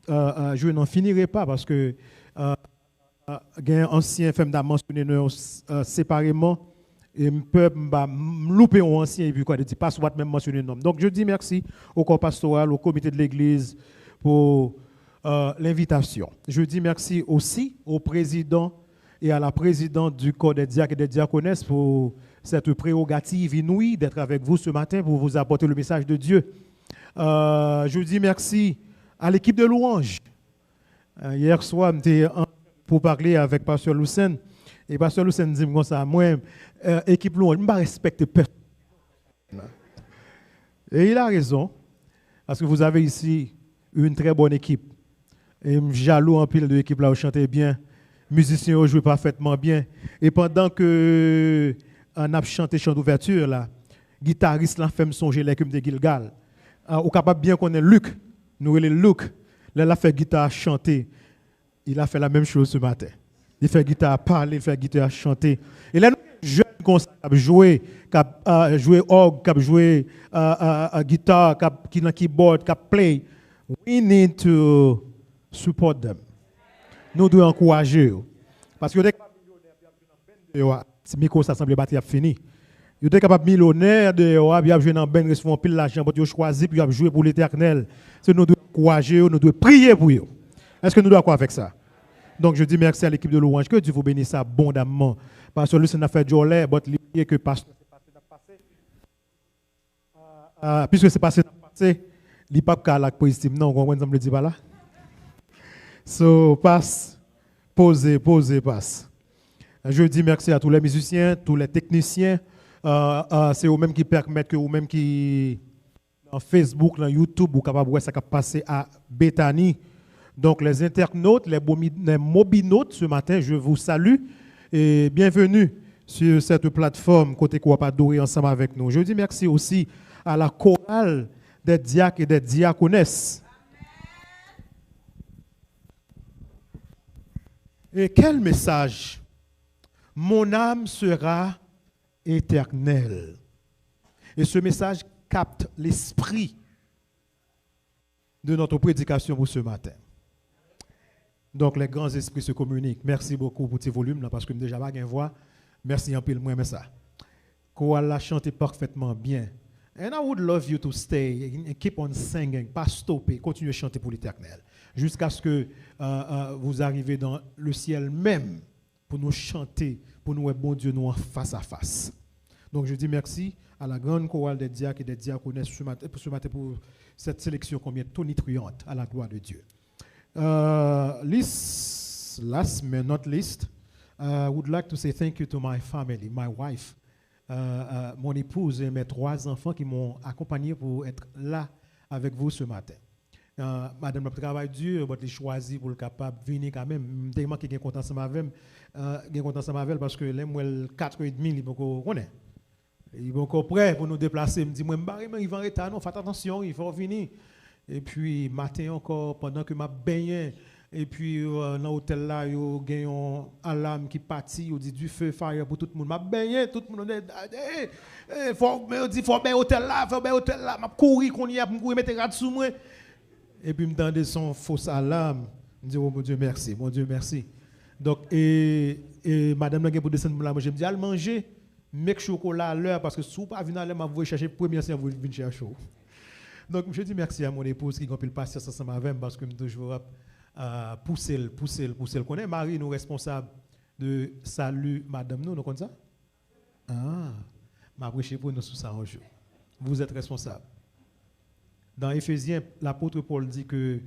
je n'en finirai pas parce que il y a un ancien femme d'a mentionné séparément et peut louper un ancien et puis quoi, de dire pas soit même mentionner nom. Donc je dis merci au corps pastoral, au comité de l'église pour l'invitation. Je dis merci aussi au président et à la présidente du corps des diacres et des diaconesses pour cette prérogative inouïe d'être avec vous ce matin pour vous apporter le message de Dieu. Je dis merci à l'équipe de louange. Hier soir, j'étais pour parler avec Pasteur Lucen. Et Pasteur Lucen dit comme ça, moi, équipe louange, je ne respecte personne. Et il a raison, parce que vous avez ici une très bonne équipe. Et je suis jaloux en pile de l'équipe là, vous chantez bien, musiciens ont joué parfaitement bien. Et pendant que on a chanté chant d'ouverture là, guitariste là fait me songer l'écume de Gilgal. Au capable bien connaître Luc, nous les Luc, là il a fait guitare chanter. Il a fait la même chose ce matin. Il fait guitare parler, il fait guitare chanter. Et là, nous jeunes comme ça, qui jouer orgue, qui jouer guitare, qui dans keyboard, qui play. We need to support them. Nous devons encourager eux. Parce que dès que si micro ça semble battre, il a fini. Vous êtes capable de millionnaire de jouer dans ben recevoir pile l'argent pour choisir puis jouer pour l'Éternel. C'est nous devons encourager, nous devons prier pour eux. Est-ce que nous devons quoi avec ça? Donc je dis merci à l'équipe de louange, que Dieu vous bénisse abondamment. Parce que lui, c'est fait jolie, mais que pasteur puisque c'est passé, il n'y a pas de positif. Non, vous comprenez, je ne le dis pas là. So, passe, posez, passe. Je dis merci à tous les musiciens, tous les techniciens. C'est eux-mêmes qui permettent que vous-même qui, dans Facebook, dans YouTube, vous capable de voir ça qui passer à Bethany. Donc, les internautes, les mobinautes, ce matin, je vous salue et bienvenue sur cette plateforme Côté Coop adoré ensemble avec nous. Je dis merci aussi à la chorale des diacres et des diaconesses. Et quel message! Mon âme sera éternelle. Et ce message capte l'esprit de notre prédication pour ce matin. Donc, les grands esprits se communiquent. Merci beaucoup pour ce volume là parce que je n'ai déjà pas une voix. Merci un peu, moi, mais ça. Chorale l'a chanté parfaitement bien. And I would love you to stay and keep on singing, pas stopper, continuer à chanter pour l'Éternel, jusqu'à ce que vous arrivez dans le ciel même pour nous chanter, pour nous bon Dieu nous en face à face. Donc je dis merci à la grande chorale des diacres et des diaconesses ce matin pour cette sélection combien tonitruante à la gloire de Dieu. Last but not least, I would like to say thank you to my family, my wife, mon épouse et mes 3 enfants qui m'ont accompagné pour être là avec vous ce matin. Madame le travail dur, mais j'ai choisi pour le capable de venir quand même. Tellement qu'il est content avec parce que les 4h30, il est il est encore prêt pour nous déplacer. Il me dit, moi, il va en retard, non, faites attention, il faut venir. Et puis, matin encore, pendant que je baigné, et puis, dans l'hôtel là, il y a un alarme qui partit, il dit du feu, fire pour tout le monde. Je baigné, tout le monde dit, il faut bien hôtel là, je courir, qu'on y a, je mettre rad sous moi. Et puis, je me donne son fausse alarme. Je me dis, oh mon Dieu, merci, mon Dieu, merci. Donc, et madame là, pour descendre là, je me dis, allez manger, make chocolat à l'heure, parce que si vous ne venez pas à l'heure, vous chercher première séance, vous venez chercher chaud. Donc, je dis merci à mon épouse qui a pu le passer ensemble avec moi, parce que je toujours pousser. Qu'on est mari, nous responsables de salut, madame, nous comme ça? Ah, m'a prêché pour nous sous ça un jour. Vous êtes responsable. Dans Éphésiens, l'apôtre Paul dit que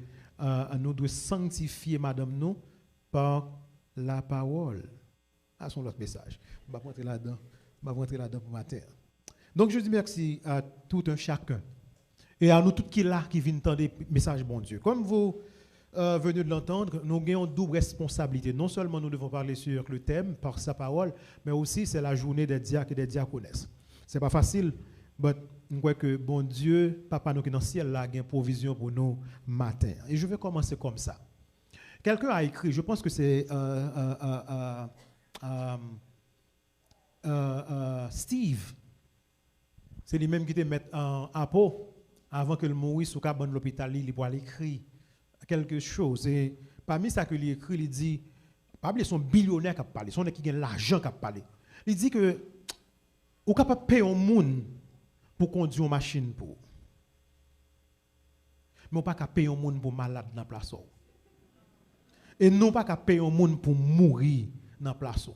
nous devons sanctifier madame nous par la parole. Ah, c'est l'autre message. Je vais rentrer là-dedans pour matin. Donc, je dis merci à tout un chacun. Et à nous tous qui là, qui viennent entendre des messages, bon Dieu. Comme vous venez de l'entendre, nous avons une double responsabilité. Non seulement nous devons parler sur le thème, par sa parole, mais aussi c'est la journée des diacres et des diaconesses. Ce n'est pas facile, mais je crois que bon Dieu, Papa nous qui est dans le ciel, a une provision pour nous matin. Et je vais commencer comme ça. Quelqu'un a écrit, je pense que c'est Steve, c'est lui-même qui te met en peau avant que le mourir sous cabane de l'hôpital, il pour aller écrire quelque chose. Et parmi ça que il écrit, il dit, pas oublier son billionnaire qui a parlé, son qui gagne l'argent qui a parlé. Il dit que ou capable payer un monde pour conduire une machine pour. Mais on pas capable payer un monde pour malade dans la place. Et non pas capable payer un monde pour mourir dans la place.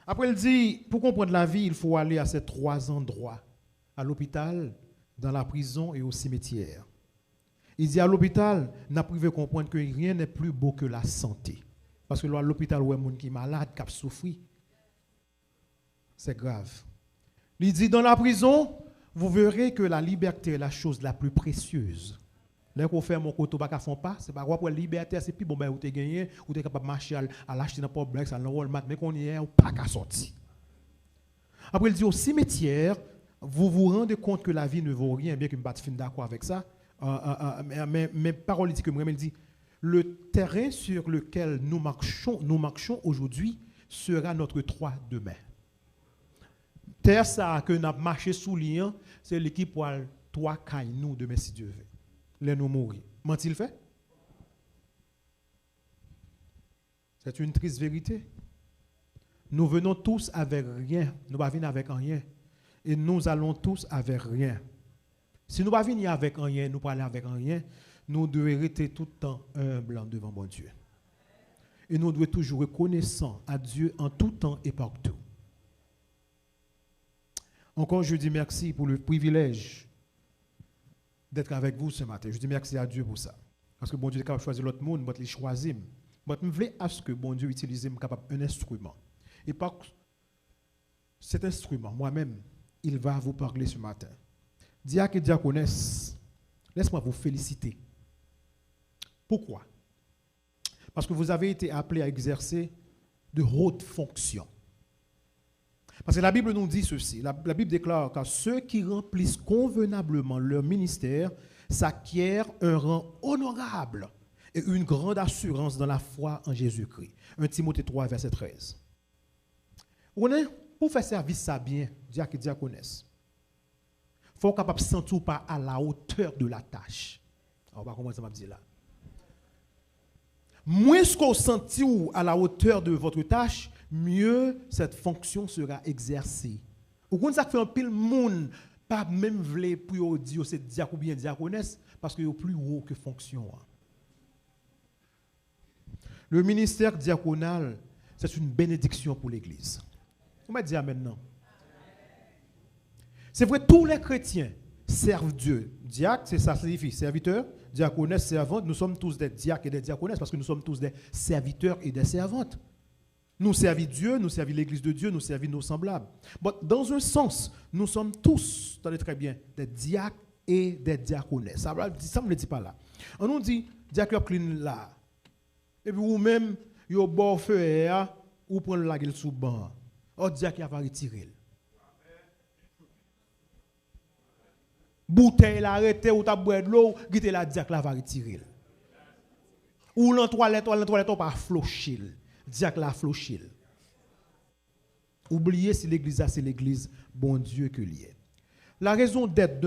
Après il dit pour comprendre la vie, il faut aller à ces 3 endroits, à l'hôpital, dans la prison et au cimetière. Il dit à l'hôpital, n'a privé comprendre que rien n'est plus beau que la santé. Parce que là, à l'hôpital, où il y a des gens qui sont malades, qui souffrent, c'est grave. Il dit dans la prison, vous verrez que la liberté est la chose la plus précieuse. Là qu'on fait mon côté pas font pas, c'est pas quoi pour la liberté, c'est plus bon ben ou t'es gagné ou t'es capable de marcher à l'acheter dans Publix, à Walmart, mais qu'on y est ou pas qu'à sortir. Après il dit au cimetière, vous vous rendez compte que la vie ne vaut rien, bien que je ne suis pas d'accord avec ça. Mais parole dit que moi, elle dit le terrain sur lequel nous marchons aujourd'hui sera notre toit demain. Terre ça que nous avons marché sous lien, c'est l'équipe pour le toit caille nous demain si Dieu veut. Les nous mourir. Ment-il fait? C'est une triste vérité. Nous venons tous avec rien. Nous ne venons avec rien. Et nous allons tous avec rien. Si nous ne venons pas avec rien, nous parlons avec rien, nous devons rester tout le temps humbles devant mon Dieu. Et nous devons toujours reconnaissants à Dieu en tout temps et partout. Encore, je dis merci pour le privilège d'être avec vous ce matin. Je dis merci à Dieu pour ça. Parce que bon Dieu est capable de choisir l'autre monde, mais il choisit. Mais je veux à ce que bon Dieu utilise un instrument. Et par cet instrument, moi-même, il va vous parler ce matin. Diacre et diaconesse, laisse-moi vous féliciter. Pourquoi? Parce que vous avez été appelés à exercer de hautes fonctions. Parce que la Bible nous dit ceci. La Bible déclare que ceux qui remplissent convenablement leur ministère s'acquièrent un rang honorable et une grande assurance dans la foi en Jésus-Christ. 1 Timothée 3, verset 13. Pour faire service ça bien, diacre et diaconesse, il faut capable de se sentir pas à la hauteur de la tâche. On va commencer à dire là. Moins ce qu'on sentit à la hauteur de votre tâche, mieux cette fonction sera exercée. Ou quand ça fait un pile monde, pas même vle pour dire c'est diacre ou bien diaconesse, parce que c'est plus haut que fonction. Le ministère diaconal, c'est une bénédiction pour l'Église. On va dire maintenant. C'est vrai, tous les chrétiens servent Dieu. Diacre, c'est ça signifie serviteur. Diaconesse, servante. Nous sommes tous des diacres et des diaconesses parce que nous sommes tous des serviteurs et des servantes. Nous servons Dieu, nous servons l'Église de Dieu, nous servons nos semblables. Mais dans un sens, nous sommes tous, tenez très bien, des diacres et des diaconesses. Ça ne me le dit pas là. On nous dit, diacre clean là. Et puis vous-même, vous avez bon feu, ou prendre la gueule sous banc. Oh, diacre va retirer. Bouteille l'arrêter ou ta boire de l'eau, gite la diacre la va retirer. Ou l'en toilette on pas flocher. Diacre la flocher. Oubliez si l'église c'est l'église bon Dieu que lié. La raison d'être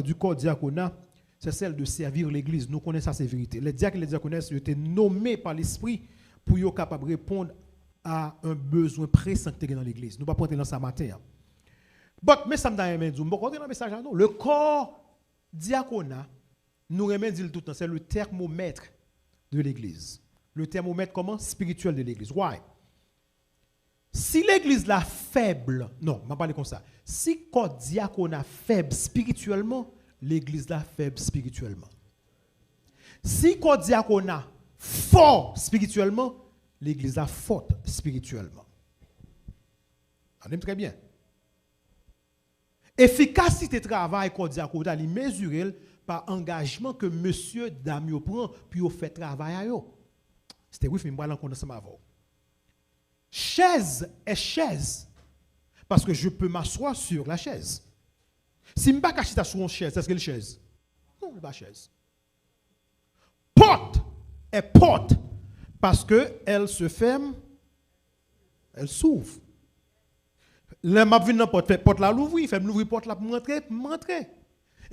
du corps diaconat, c'est celle de servir l'église. Nous connaissons ça, c'est vérité. Les diacres et les diaconesses ont été nommés par l'esprit pour être capables de répondre à un besoin pressant dans l'église. Nous ne pouvons pas prendre dans ça matin. Mais ça me dit, un message à nous. Le corps diaconat, nous remet dit tout le temps, c'est le thermomètre de l'église. Le thermomètre comment? Spirituel de l'église. Why? Si l'église est faible, non, je ne vais pas parler comme ça. Si le corps diaconat faible spirituellement, l'église est faible spirituellement. Si le corps diaconat fort spirituellement, l'église est forte spirituellement. On aime très bien. Efficacité de travail qu'on diaconat, il mesure par engagement que monsieur Damio prend pour faire travail à eux. C'était oui, mais je vais en ensemble avant. Chaise est chaise. Parce que je peux m'asseoir sur la chaise. Si je ne suis pas caché sur une chaise, est-ce que c'est une chaise? Non, ce n'est pas une chaise. Porte est porte. Parce qu'elle se ferme, elle s'ouvre. Le m'a venu dans porte la l'ouvrir, fait l'ouvrir porte là pour m'entrer.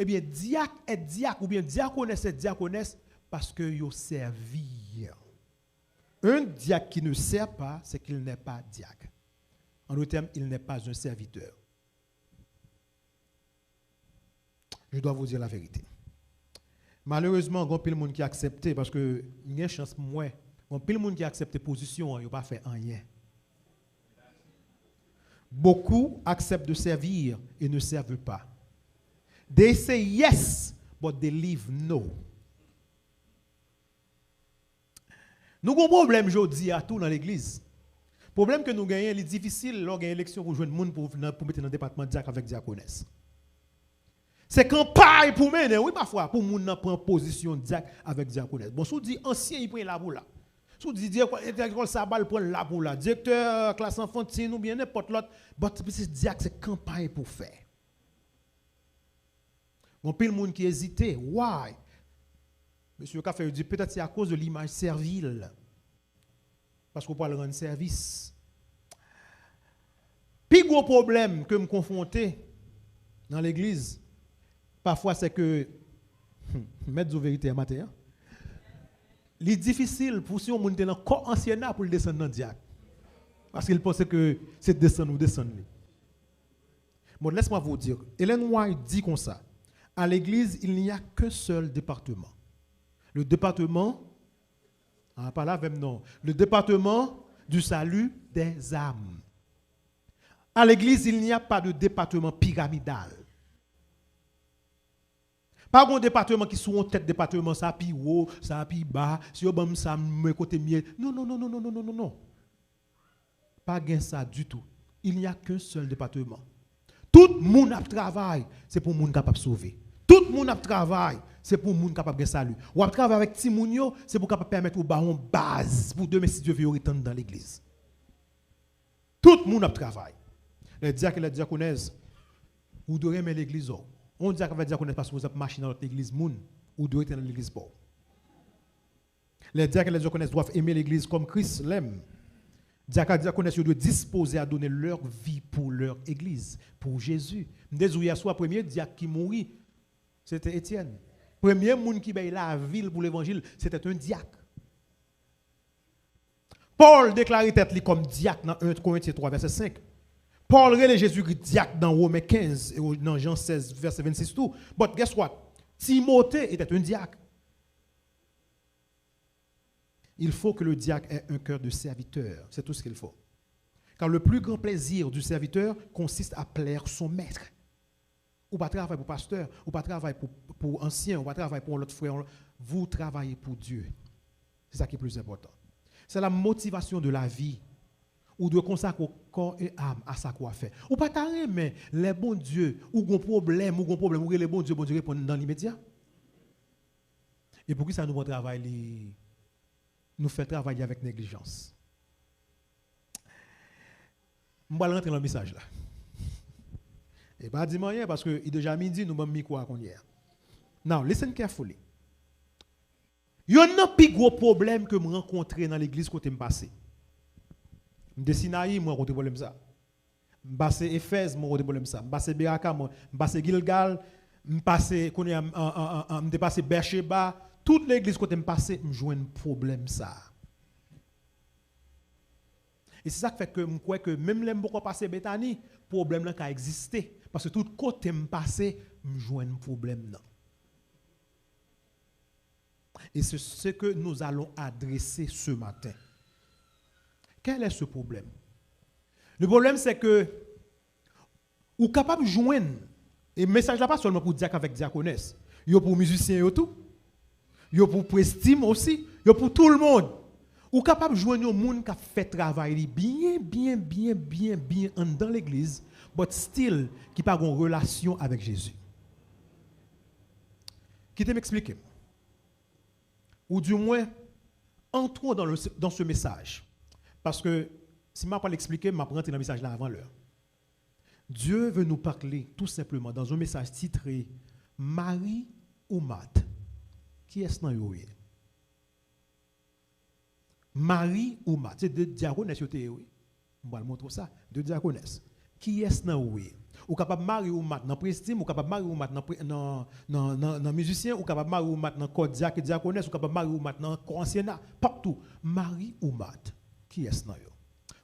Eh bien, diacre est diacre, ou bien diaconesse est diaconesse, parce que yo servi. Un diacre qui ne sert pas, c'est qu'il n'est pas diacre. En d'autres termes, il n'est pas un serviteur. Je dois vous dire la vérité. Malheureusement, il y a plein de monde qui a accepté, parce que il y a une chance moins. Il y a plein de monde qui a accepté position, il n'a pas fait rien. Beaucoup acceptent de servir et ne servent pas. They say yes, but they leave no. Nous avons un problème aujourd'hui à tout dans l'église. Le problème que nous gagnons, il est difficile lors de l'élection pour joindre monde pour mettre dans le département de diacre avec diaconesse. C'est campagne pour mener, oui, parfois, pour moun nan prendre position diacre avec diaconesse. Bon, si vous dites ancien, il prend la boule là. Si vous dites directeur sabal prend la boule là. Directeur classe enfantine ou bien n'importe l'autre. Mais diacre, c'est campagne pour faire. Bon, pile monde qui hésitait. Why? Monsieur Café dit peut-être c'est à cause de l'image servile. Parce qu'on parle rendre service. Puis gros problème que me confronter dans l'église, parfois c'est que mettre de vérité à matin. Il est difficile pour si on monte dans le corps ancien pour le descendre dans le diacre. Parce qu'il pense que c'est descendre ou descendre. Bon, laisse-moi vous dire. Ellen White dit comme ça. À l'église, il n'y a qu'un seul département. Le département, pas là même non, le département du salut des âmes. À l'église, il n'y a pas de département pyramidal. Pas un département qui sont en tête département, ça pi haut, ça pi bas, si on bam ça me côté mieux. Non, non, non, non, non, non, non, non, non. Pas gain ça du tout. Il n'y a qu'un seul département. Tout le monde a travail, c'est pour le monde capable de sauver. Tout le monde a travail, c'est pour le monde capable de salut. Ou a travail avec Timounio, c'est pour capable permettre au baron base pour demain si Dieu veut retourner dans l'église. Tout le monde a travail. Les diacres et les diaconesses, vous devez aimer l'église. On dit que diaconesse parce que vous avez marché dans l'église moun ou doit être dans l'église pauvre. Les diacres et les diaconesses doivent aimer l'église comme Christ l'aime. Diacres et diaconesses doivent disposer à donner leur vie pour leur église, pour Jésus. Désolé, soit premier diacre qui mourit, c'était Étienne. Premier monde qui paye la ville pour l'évangile, c'était un diacre. Paul déclarait être comme diacre dans 1 Corinthiens 3 verset 5. Paul relève Jésus-Christ diacre dans Romains 15 et dans Jean 16, verset 26 tout. But guess what? Timothée était un diacre. Il faut que le diacre ait un cœur de serviteur. C'est tout ce qu'il faut. Car le plus grand plaisir du serviteur consiste à plaire son maître. Ou pas travailler pour pasteur, ou pas travailler pour ancien, ou pas travailler pour l'autre frère. Vous travaillez pour Dieu. C'est ça qui est plus important. C'est la motivation de la vie. Ou de consacrer corps et âme à ça qu'on fait. Ou pas t'arrêter, mais les bons dieux, ou gon problème, ou les bons dieux répondent dans l'immédiat. Et pour qui ça nous travaille, nous fait travailler avec négligence. Je vais rentrer dans le message là. Et pas dire rien parce que il est déjà midi, nous avons mis quoi qu'on hier. Now, listen carefully. Il y a un plus gros problème que je rencontre dans l'église côté me passé. De Sinaï, moi, j'ai problème ça. M'passe Éphèse, moi, j'ai problème ça. M'passe Beraka, moi, m'passe Gilgal, m'passe Beersheba, toute l'église côté m'passe, m'joue un problème ça. Et c'est ça qui fait que je crois que même les beaucoup passer Bethany, problème là qui existé parce que tout côté m'passe, m'joue un problème là. Et c'est ce que nous allons adresser ce matin. Quel est ce problème? Le problème, c'est que vous êtes capable de joindre, et le message là pas seulement pour diacre avec diaconesse, il y a pour musiciens et tout, il y a pour prestime aussi, il y a pour tout le monde. Vous êtes capable de joindre un monde qui a fait travail bien dans l'église, but still qui n'a pas une relation avec Jésus. Qui te m'explique? Ou du moins, entrons dans ce message. Parce que si je ne vais pas l'expliquer, je vais rentrer dans le message là avant l'heure. Dieu veut nous parler tout simplement dans un message titré Marie ou Marthe. Qui est-ce dans le Marie ou Marthe? C'est deux diaconesses. Je vais vous montrer ça. Deux diaconesses. qui est-ce dans oui? Ou capable marier ou mat dans prestime, ou capable marier ou mat dans musicien, ou capable marier ou mat dans cordiaque et diaconesse, ou capable marier ou mat dans ancienat, partout. Marie ou mat, qui est-ce dans yo?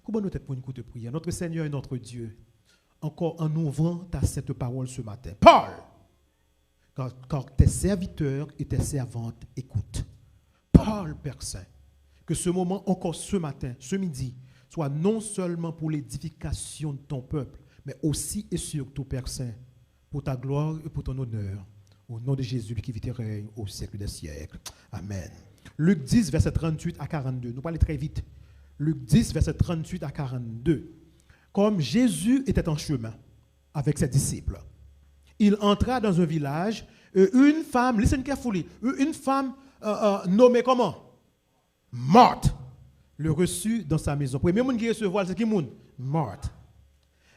Comment nous tête pour une courte prière? Notre Seigneur et notre Dieu, encore en ouvrant ta cette parole ce matin. Parle! Car tes serviteurs et tes servantes écoutent. Parle, Père Saint, que ce moment, encore ce matin, ce midi, soit non seulement pour l'édification de ton peuple, mais aussi et surtout, Père Saint, pour ta gloire et pour ton honneur, au nom de Jésus qui vit et règne au siècle des siècles. Amen. Luc 10, verset 38 à 42. Nous parlons très vite. Luc 10, verset 38 à 42. Comme Jésus était en chemin avec ses disciples, il entra dans un village, une femme, listen carefully, une femme nommée comment? Marthe, le reçut dans sa maison. Premier monde qui recevoir, c'est qui monde? Marthe.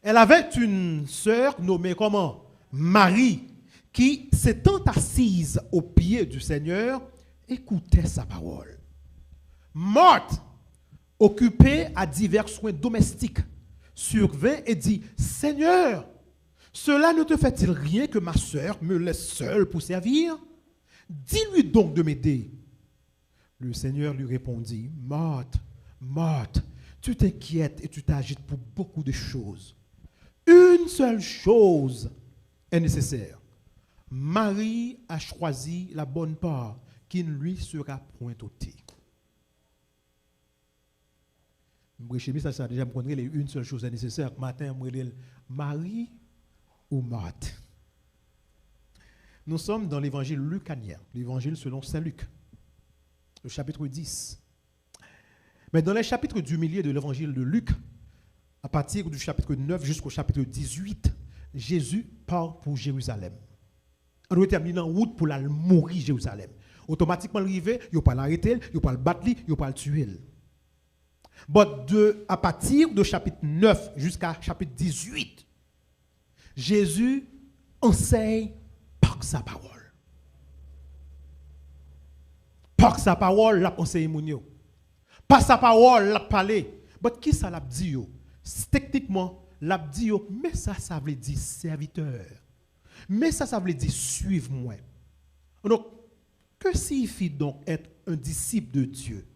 Elle avait une sœur nommée comment? Marie, qui s'étant assise au pied du Seigneur, écoutait sa parole. Marthe, occupée à divers soins domestiques, survint et dit, Seigneur, cela ne te fait-il rien que ma sœur me laisse seule pour servir? Dis-lui donc de m'aider. Le Seigneur lui répondit, Marthe, Marthe, tu t'inquiètes et tu t'agites pour beaucoup de choses. Une seule chose est nécessaire. Marie a choisi la bonne part qui ne lui sera point ôtée. Ça a déjà me connaît une seule chose est nécessaire. Matin, Marie ou Marthe. Nous sommes dans l'évangile lucanien, l'évangile selon Saint Luc, le chapitre 10. Mais dans les chapitres du milieu de l'évangile de Luc, à partir du chapitre 9 jusqu'au chapitre 18, Jésus part pour Jérusalem. On doit terminer en route pour la mourir Jérusalem. Automatiquement, arrivé, il ne pas l'arrêter, il ne pas le battre, il ne pas le tuer. À partir de chapitre 9 jusqu'à chapitre 18, Jésus enseigne par sa parole. Par sa parole, il a enseigné mon yo. Par sa parole, il a parlé. Mais qui ça l'a dit yo? Techniquement, l'a dit yo, mais ça veut dire serviteur. Mais ça veut dire suive-moi. Donc, que signifie donc être un disciple de Dieu?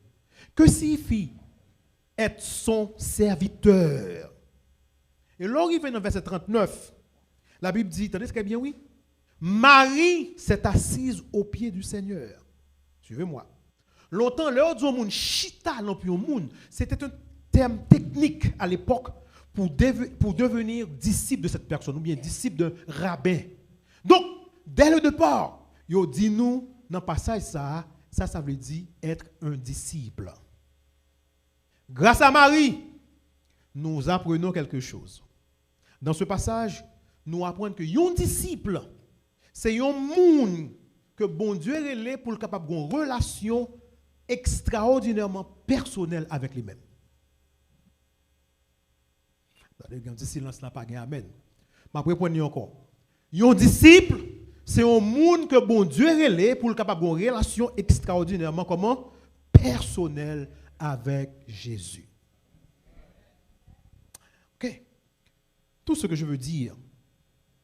Que signifie être son serviteur? Et là, il vient dans verset 39. La Bible dit, attendez ce qu'elle bien, oui? Marie s'est assise au pied du Seigneur. Suivez-moi. Longtemps, l'heure du monde, chita l'empion monde, c'était un terme technique à l'époque pour devenir disciple de cette personne, ou bien disciple d'un rabbin. Donc, dès le départ, il dit nous, dans le passage, ça veut dire être un disciple. Grâce à Marie, nous apprenons quelque chose. Dans ce passage, nous apprenons que un disciple, c'est un monde que bon Dieu est pour le capable d'une relation extraordinairement personnelle avec lui-même. Le silence n'a pas gagné, amen. Je vais répondre encore. Un disciple, c'est un monde que bon Dieu est pour le capable d'une relation extraordinairement comment? Personnelle avec Jésus. Ok. Tout ce que je veux dire,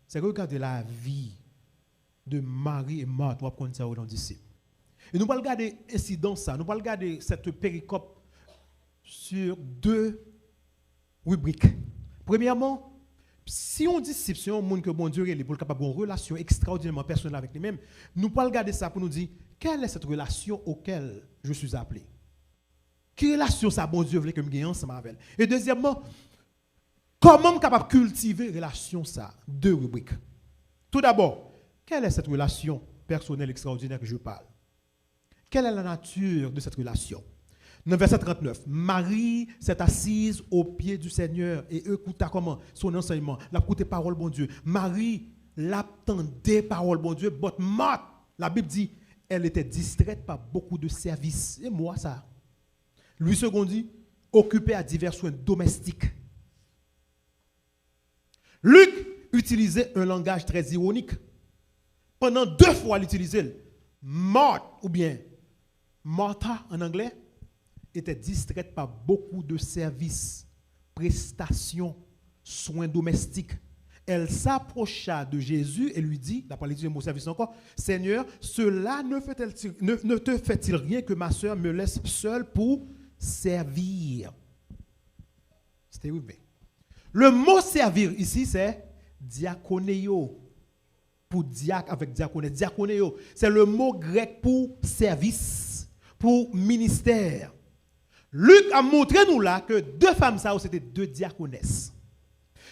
c'est regarder la vie de Marie et Marthe, on va prendre ça dans disciples. Et nous allons regarder l'incidence, nous allons regarder cette péricope sur deux rubriques. Premièrement, si on disciple, si on monde que bon Dieu est pour capable une relation extraordinairement personnelle avec lui-même, nous allons regarder ça pour nous dire quelle est cette relation auquel je suis appelé. Quelle relation ça bon Dieu veut que je gagne ensemble avec elle. Et deuxièmement, comment je suis capable de cultiver relation ça? Deux rubriques. Tout d'abord, quelle est cette relation personnelle extraordinaire que je parle? Quelle est la nature de cette relation? Dans verset 39, Marie s'est assise au pied du Seigneur et écouta comment? Son enseignement. Elle a écouté parole bon Dieu. Marie l'attendait parole bon Dieu. But Marthe, la Bible dit, elle était distraite par beaucoup de services. Et moi ça. Lui second dit, occupée à divers soins domestiques. Luc utilisait un langage très ironique. Pendant 2 fois, il utilisait Marthe, ou bien Martha en anglais, était distraite par beaucoup de services, prestations, soins domestiques. Elle s'approcha de Jésus et lui dit, la parole du mot service encore, Seigneur, cela ne te fait-il rien que ma soeur me laisse seule pour servir? C'était oui. Le mot servir ici, c'est diakonéo. Pour diacre avec diaconès. Diakonéo, c'est le mot grec pour service, pour ministère. Luc a montré nous là que deux femmes, ça, c'était deux diaconesses.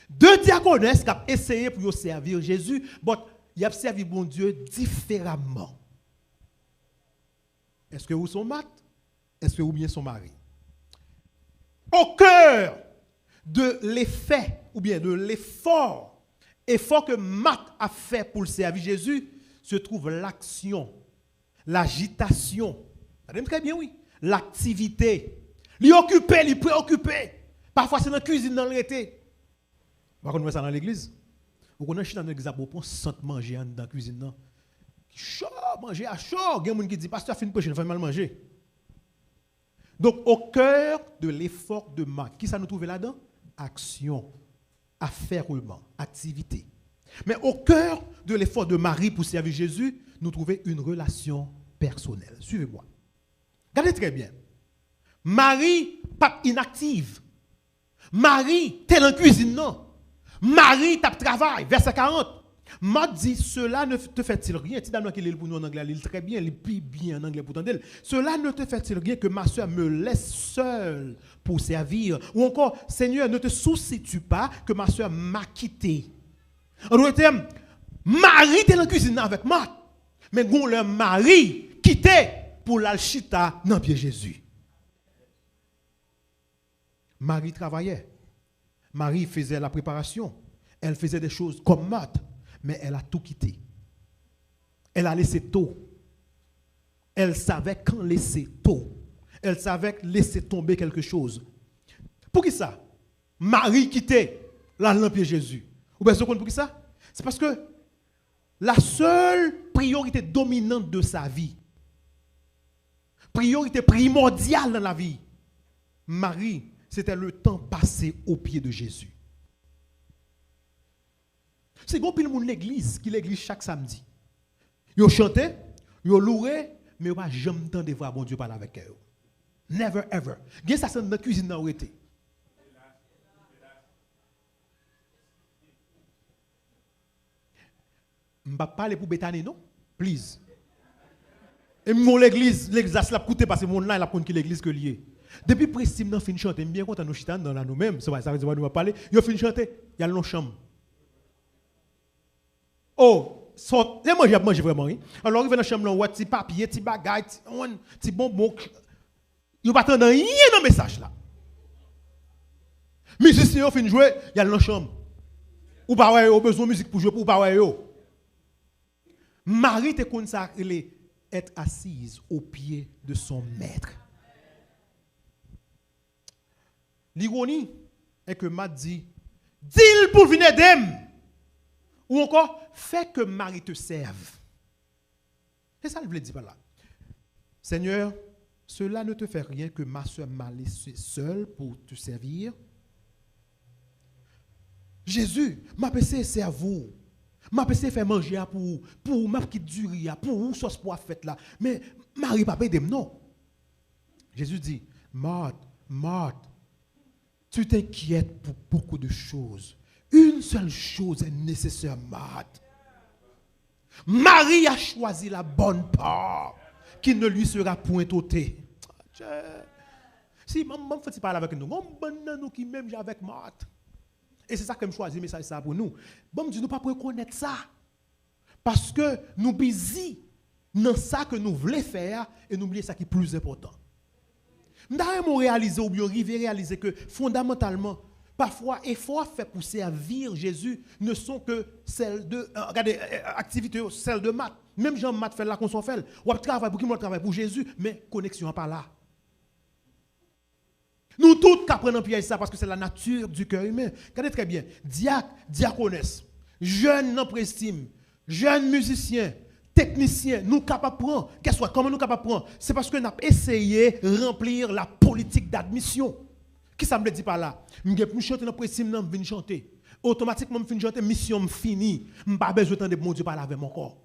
Deux diaconesses qui ont essayé pour servir Jésus, mais ils ont servi bon Dieu différemment. Est-ce que vous sont mat? Est-ce que vous bien son mari? Au cœur de l'effet, ou bien de l'effort que Marc a fait pour le servir Jésus, se trouve l'action, l'agitation. Ça aime très bien, oui. L'activité. Lui occupé, lui préoccupé. Parfois, c'est dans la cuisine, dans l'été. Vous connaissez ça dans l'église? Vous connaissez dans l'église, vous pouvez sentir manger dans la cuisine. Chaud, manger à chaud. Il y a des gens qui disent, pasteur, fin prochaine, il faut mal manger. Donc, au cœur de l'effort de Marc, qui ça nous trouve là-dedans? Action, affairement, activité. Mais au cœur de l'effort de Marie pour servir Jésus, nous trouvons une relation personnelle. Suivez-moi. Regardez très bien. Marie, pas inactive. Marie, telle en cuisine, non. Marie, tape travail. Verset 40. Marc dit, cela ne te fait-il rien? Tu donnes qu'il est pour nous en anglais, il est très bien, il est bien en anglais pour t'entendre. Cela ne te fait-il rien que ma soeur me laisse seule pour servir? Ou encore, Seigneur, ne te soucies-tu pas que ma soeur m'a quitté? En d'autres termes, Marie était dans la cuisine avec Marc, mais le mari quitté pour l'alchita dans pied Jésus. Marie travaillait. Marie faisait la préparation. Elle faisait des choses comme Marthe. Mais elle a tout quitté. Elle a laissé tôt. Elle savait quand laisser tôt. Elle savait laisser tomber quelque chose. Pour qui ça? Marie quittait la lampe de Jésus. Vous bien pour qui ça? C'est parce que la seule priorité dominante de sa vie, priorité primordiale dans la vie, Marie, c'était le temps passé aux pieds de Jésus. C'est bon, pile monde l'église, qui l'église chaque samedi. Ils chantent, ils louent, mais ils n'ont jamais le temps de voir bon Dieu parler avec eux. Never ever. Bien ça, c'est dans la cuisine dans été. Je ne vais pas parler pour Bethany, non? Please. Et mon l'église, ça l'a coûté parce que mon là, il a compris l'église que lié. Depuis Prestim, nous fin chanter, bien content nous chitans dans la nous-mêmes, ça veut dire nous parler, ils fin chanter, il y a nos chambres. Oh, j'ai mangé vraiment, oui. Alors, il va dans la chambre, on voit petit papier, petit bagage, petit bonbon. Il va pas attendre rien dans le message là. Mais si on finit jouer, il y a dans la chambre. Ou pas, ouais, on a besoin de musique pour jouer, ou pas, ouais, Marie te comme ça, elle est être assise au pied de son maître. L'ironie est que Matt dit, dis-le pour venir d'elle. Ou encore, fais que Marie te serve. C'est ça que je voulais dire par là. Seigneur, cela ne te fait rien que ma soeur m'a laissé seule pour te servir. Jésus, m'a passé cerveau. M'a passé faire manger pour m'a qui du riz, pour sauce pour fête là. Mais Marie pas payer non. Jésus dit, Marthe, tu t'inquiètes pour beaucoup de choses. Une seule chose est nécessaire, Marthe. Marie a choisi la bonne part qui ne lui sera point ôtée. Si, maman, faut parler avec nous. Nous qui même avec Marthe. Et c'est ça que je choisis, mais ça pour nous. Bon, nous ne pas reconnaître ça. Parce que nous busy dans ça que nous voulons faire et nous oublions ça qui est plus important. Nous devons réaliser ou bien réaliser que fondamentalement, parfois, efforts faits pour servir Jésus ne sont que celles de, regardez, activités, celles de maths. Même Jean-Math fait là qu'on s'en fait. Ou travaille pour qui moi travaille pour Jésus, mais connexion pas là. Nous tous apprenons à piège ça parce que c'est la nature du cœur humain. Regardez très bien. Diacre, diaconesse, jeune non prestime, jeune musicien, technicien, nous capables de prendre. Qu'est-ce que comment nous capables de prendre? C'est parce que nous avons essayé de remplir la politique d'admission. Qui ça me dit par là? Je vais chanter dans le précis, je vais chanter. Automatiquement, je vais chanter, mission finie. Je n'ai pas besoin de mon Dieu parler avec mon corps.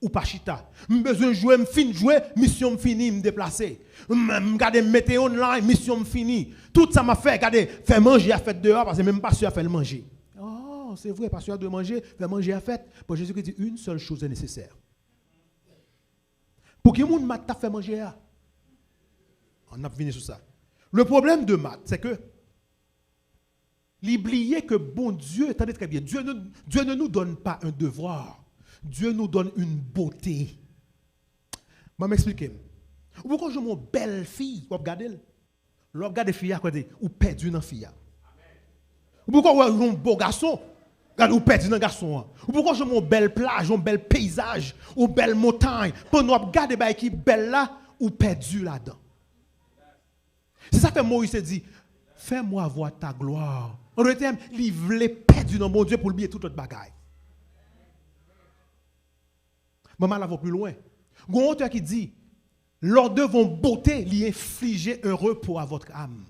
Ou pas chita. Je besoin de jouer, je jouer, mission finie, me déplacer. Je garder météo online, mission finie. Tout ça m'a fait, regardez, faire manger à fête dehors, parce que même pas sûr à faire le manger. Oh, c'est vrai, pas sûr de manger, faire manger à fête. Pour Jésus-Christ dit, une seule chose est nécessaire. Pour que les gens m'a fait manger. On a fini sur ça. Le problème de maths, c'est que l'oublier que bon Dieu, attendez très bien, Dieu ne nous donne pas un devoir. Dieu nous donne une beauté. Je vais m'expliquer. Pourquoi je mon belle fille, vous regardez, vous regardez fille à côté, ou perdu dans fille. Pourquoi vous avez un beau garçon, ou perdu dans garçon. Pourquoi je mon belle plage, un bel paysage, ou belle montagne, pendant que vous regardez qui belle là, ou perdu là-dedans. C'est ça que Moïse dit, fais-moi voir ta gloire. En d'autres termes, il voulait perdre dans mon Dieu pour oublier toute autre bagaille. Maman la va plus loin. Il y a un auteur qui dit, lors de vos beautés, lui infliger un repos à votre âme.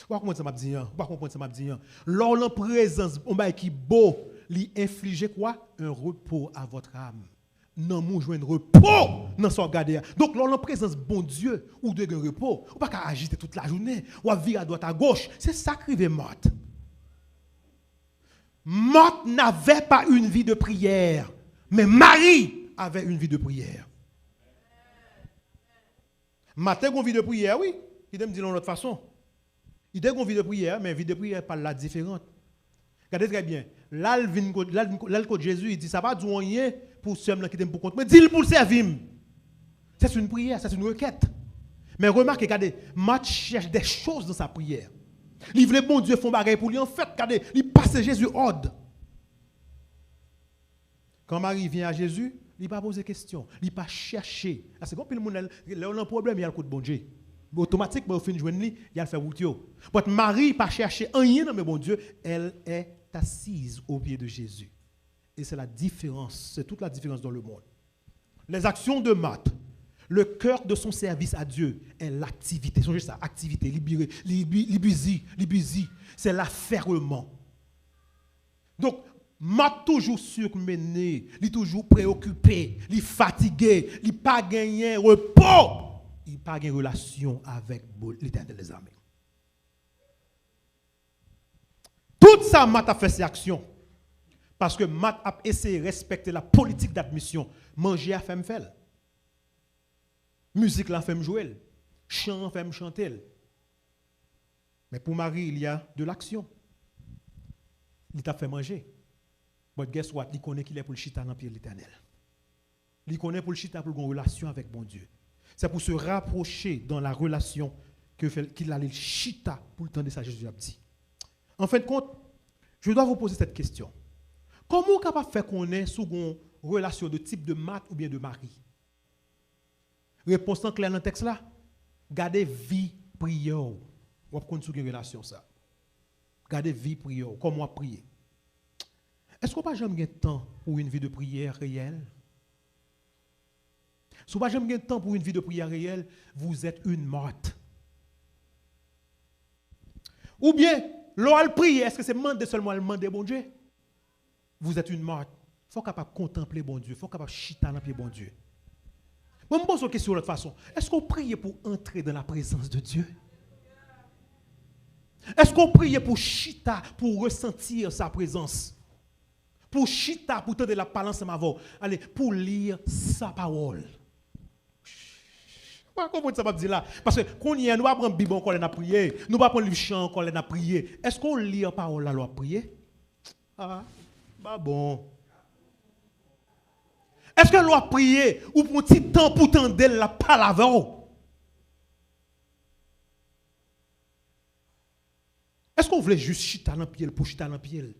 Vous comprenez ça m'a dit? Vous comprenez ça m'a dit? Lors de la présence, on va qui beau, lui infliger quoi? Un repos à votre âme. Non, nous jouons un repos dans son regard. Donc, lors de la présence bon Dieu, ou de un repos, on ne peut pas agiter toute la journée, ou vivre à droite à gauche. C'est ça qui est mort. Mort n'avait pas une vie de prière, mais Marie avait une vie de prière. Matin, une vie de prière, oui. Il me dit de l'autre façon. Il a une vie de prière, mais une vie de prière pas la différente. Regardez très bien. Là, le Jésus, il dit, ça va du rien pour celui qui t'aime pour compte. Mais dis-le pour le servir. C'est une prière, c'est une requête. Mais remarquez, regardez, Matthieu cherche des choses dans sa prière. Il voulait bon Dieu font bagaille pour lui. En fait, regardez, il passe Jésus ordre. Quand Marie vient à Jésus, il ne pas poser de questions. Il ne pas chercher. C'est comme le monde a un problème, il y a le coup de bon Dieu. Automatiquement, au fin de journée, il y a le fait routio. Mais Marie n'a pas cherché rien dans le bon Dieu. Elle est assise au pied de Jésus. Et c'est la différence, c'est toute la différence dans le monde. Les actions de Marthe, le cœur de son service à Dieu est l'activité. C'est juste ça, activité, libusy, c'est l'affairement. Donc, Marthe toujours surmenée, il toujours préoccupé, il fatigué, il pas gagné repos, il pas gagné relation avec l'Éternel des armées. Tout ça, Marthe a fait ses actions. Parce que Marthe a essayé de respecter la politique d'admission. Manger à femme fait. Musique la femme jouer. Chant femme chanter. Mais pour Marie, il y a de l'action. Il t'a fait manger. But guess what? Il connaît qu'il est pour le chita dans le pied de l'Éternel. Il connaît pour le chita pour une relation avec mon Dieu. C'est pour se rapprocher dans la relation qu'il a le chita pour le temps de sa Jésus a dit. En fin de compte, je dois vous poser cette question. Comment on est capable de faire qu'on est sous une relation de type de Marthe ou bien de Marie? Réponse en clair dans le texte là. Gardez vie prière. On va construire une relation ça. Gardez vie prière. Comment on prier? Est-ce qu'on n'a pas jamais de temps pour une vie de prière réelle? Si vous n'avez pas jamais de temps pour une vie de prière réelle, vous êtes une morte. Ou bien, l'on prier, est-ce que c'est seulement le demander bon Dieu? Vous êtes une morte. Il faut capable contempler bon Dieu. Il faut capable chita dans pied bon Dieu. Moi, je me pose une question de l'autre façon. Est-ce qu'on prie pour entrer dans la présence de Dieu? Est-ce qu'on prie pour chita, pour ressentir sa présence? Pour chita, pour tendre la parole ensemble avec vous. Allez, pour lire sa parole. Comment ça va dire là? Parce que quand nous ne pouvons pas prendre la Bible quand on a prié, nous ne pouvons pas prendre le chant quand on a prié. Est-ce qu'on lit la parole là, on prier? Ah, bah bon. Est-ce que l'on a prié ou pour un petit temps pour tendre la parole? Est-ce qu'on voulait juste chita dans le pied pour chita dans le pied?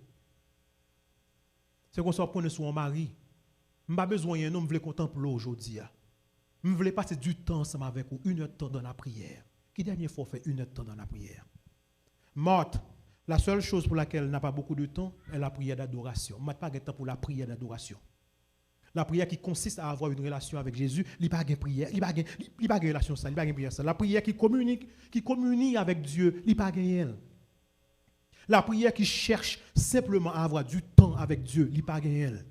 C'est qu'on soit prendre sur un mari. Je n'ai pas besoin d'un homme, je voulais contempler aujourd'hui. Je voulais passer du temps ensemble avec vous, 1 heure de temps dans la prière. Qui dernière fois fait 1 heure de temps dans la prière? Marthe, la seule chose pour laquelle elle n'a pas beaucoup de temps est la prière d'adoration. Elle n'a pas de temps pour la prière d'adoration. La prière qui consiste à avoir une relation avec Jésus, il n'y a pas de prière, il n'y a pas de relation ça, il n'y a pas de prière ça. La prière qui communie avec Dieu, il n'y a pas de elle. La prière qui cherche simplement à avoir du temps avec Dieu, il n'y a pas de elle.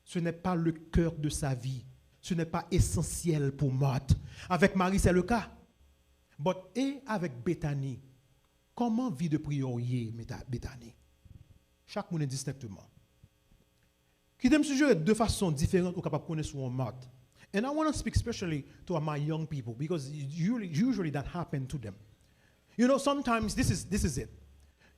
Ce n'est pas le cœur de sa vie. Ce n'est pas essentiel pour Marthe. Avec Marie, c'est le cas. Et avec Bethanie, comment vit de priorier Bethanie? Chaque monde distinctement. Qui me suggère de façon différente ou capable de connaître son Marthe. And I want to speak especially to my young people because usually that happens to them. You know, sometimes this is it.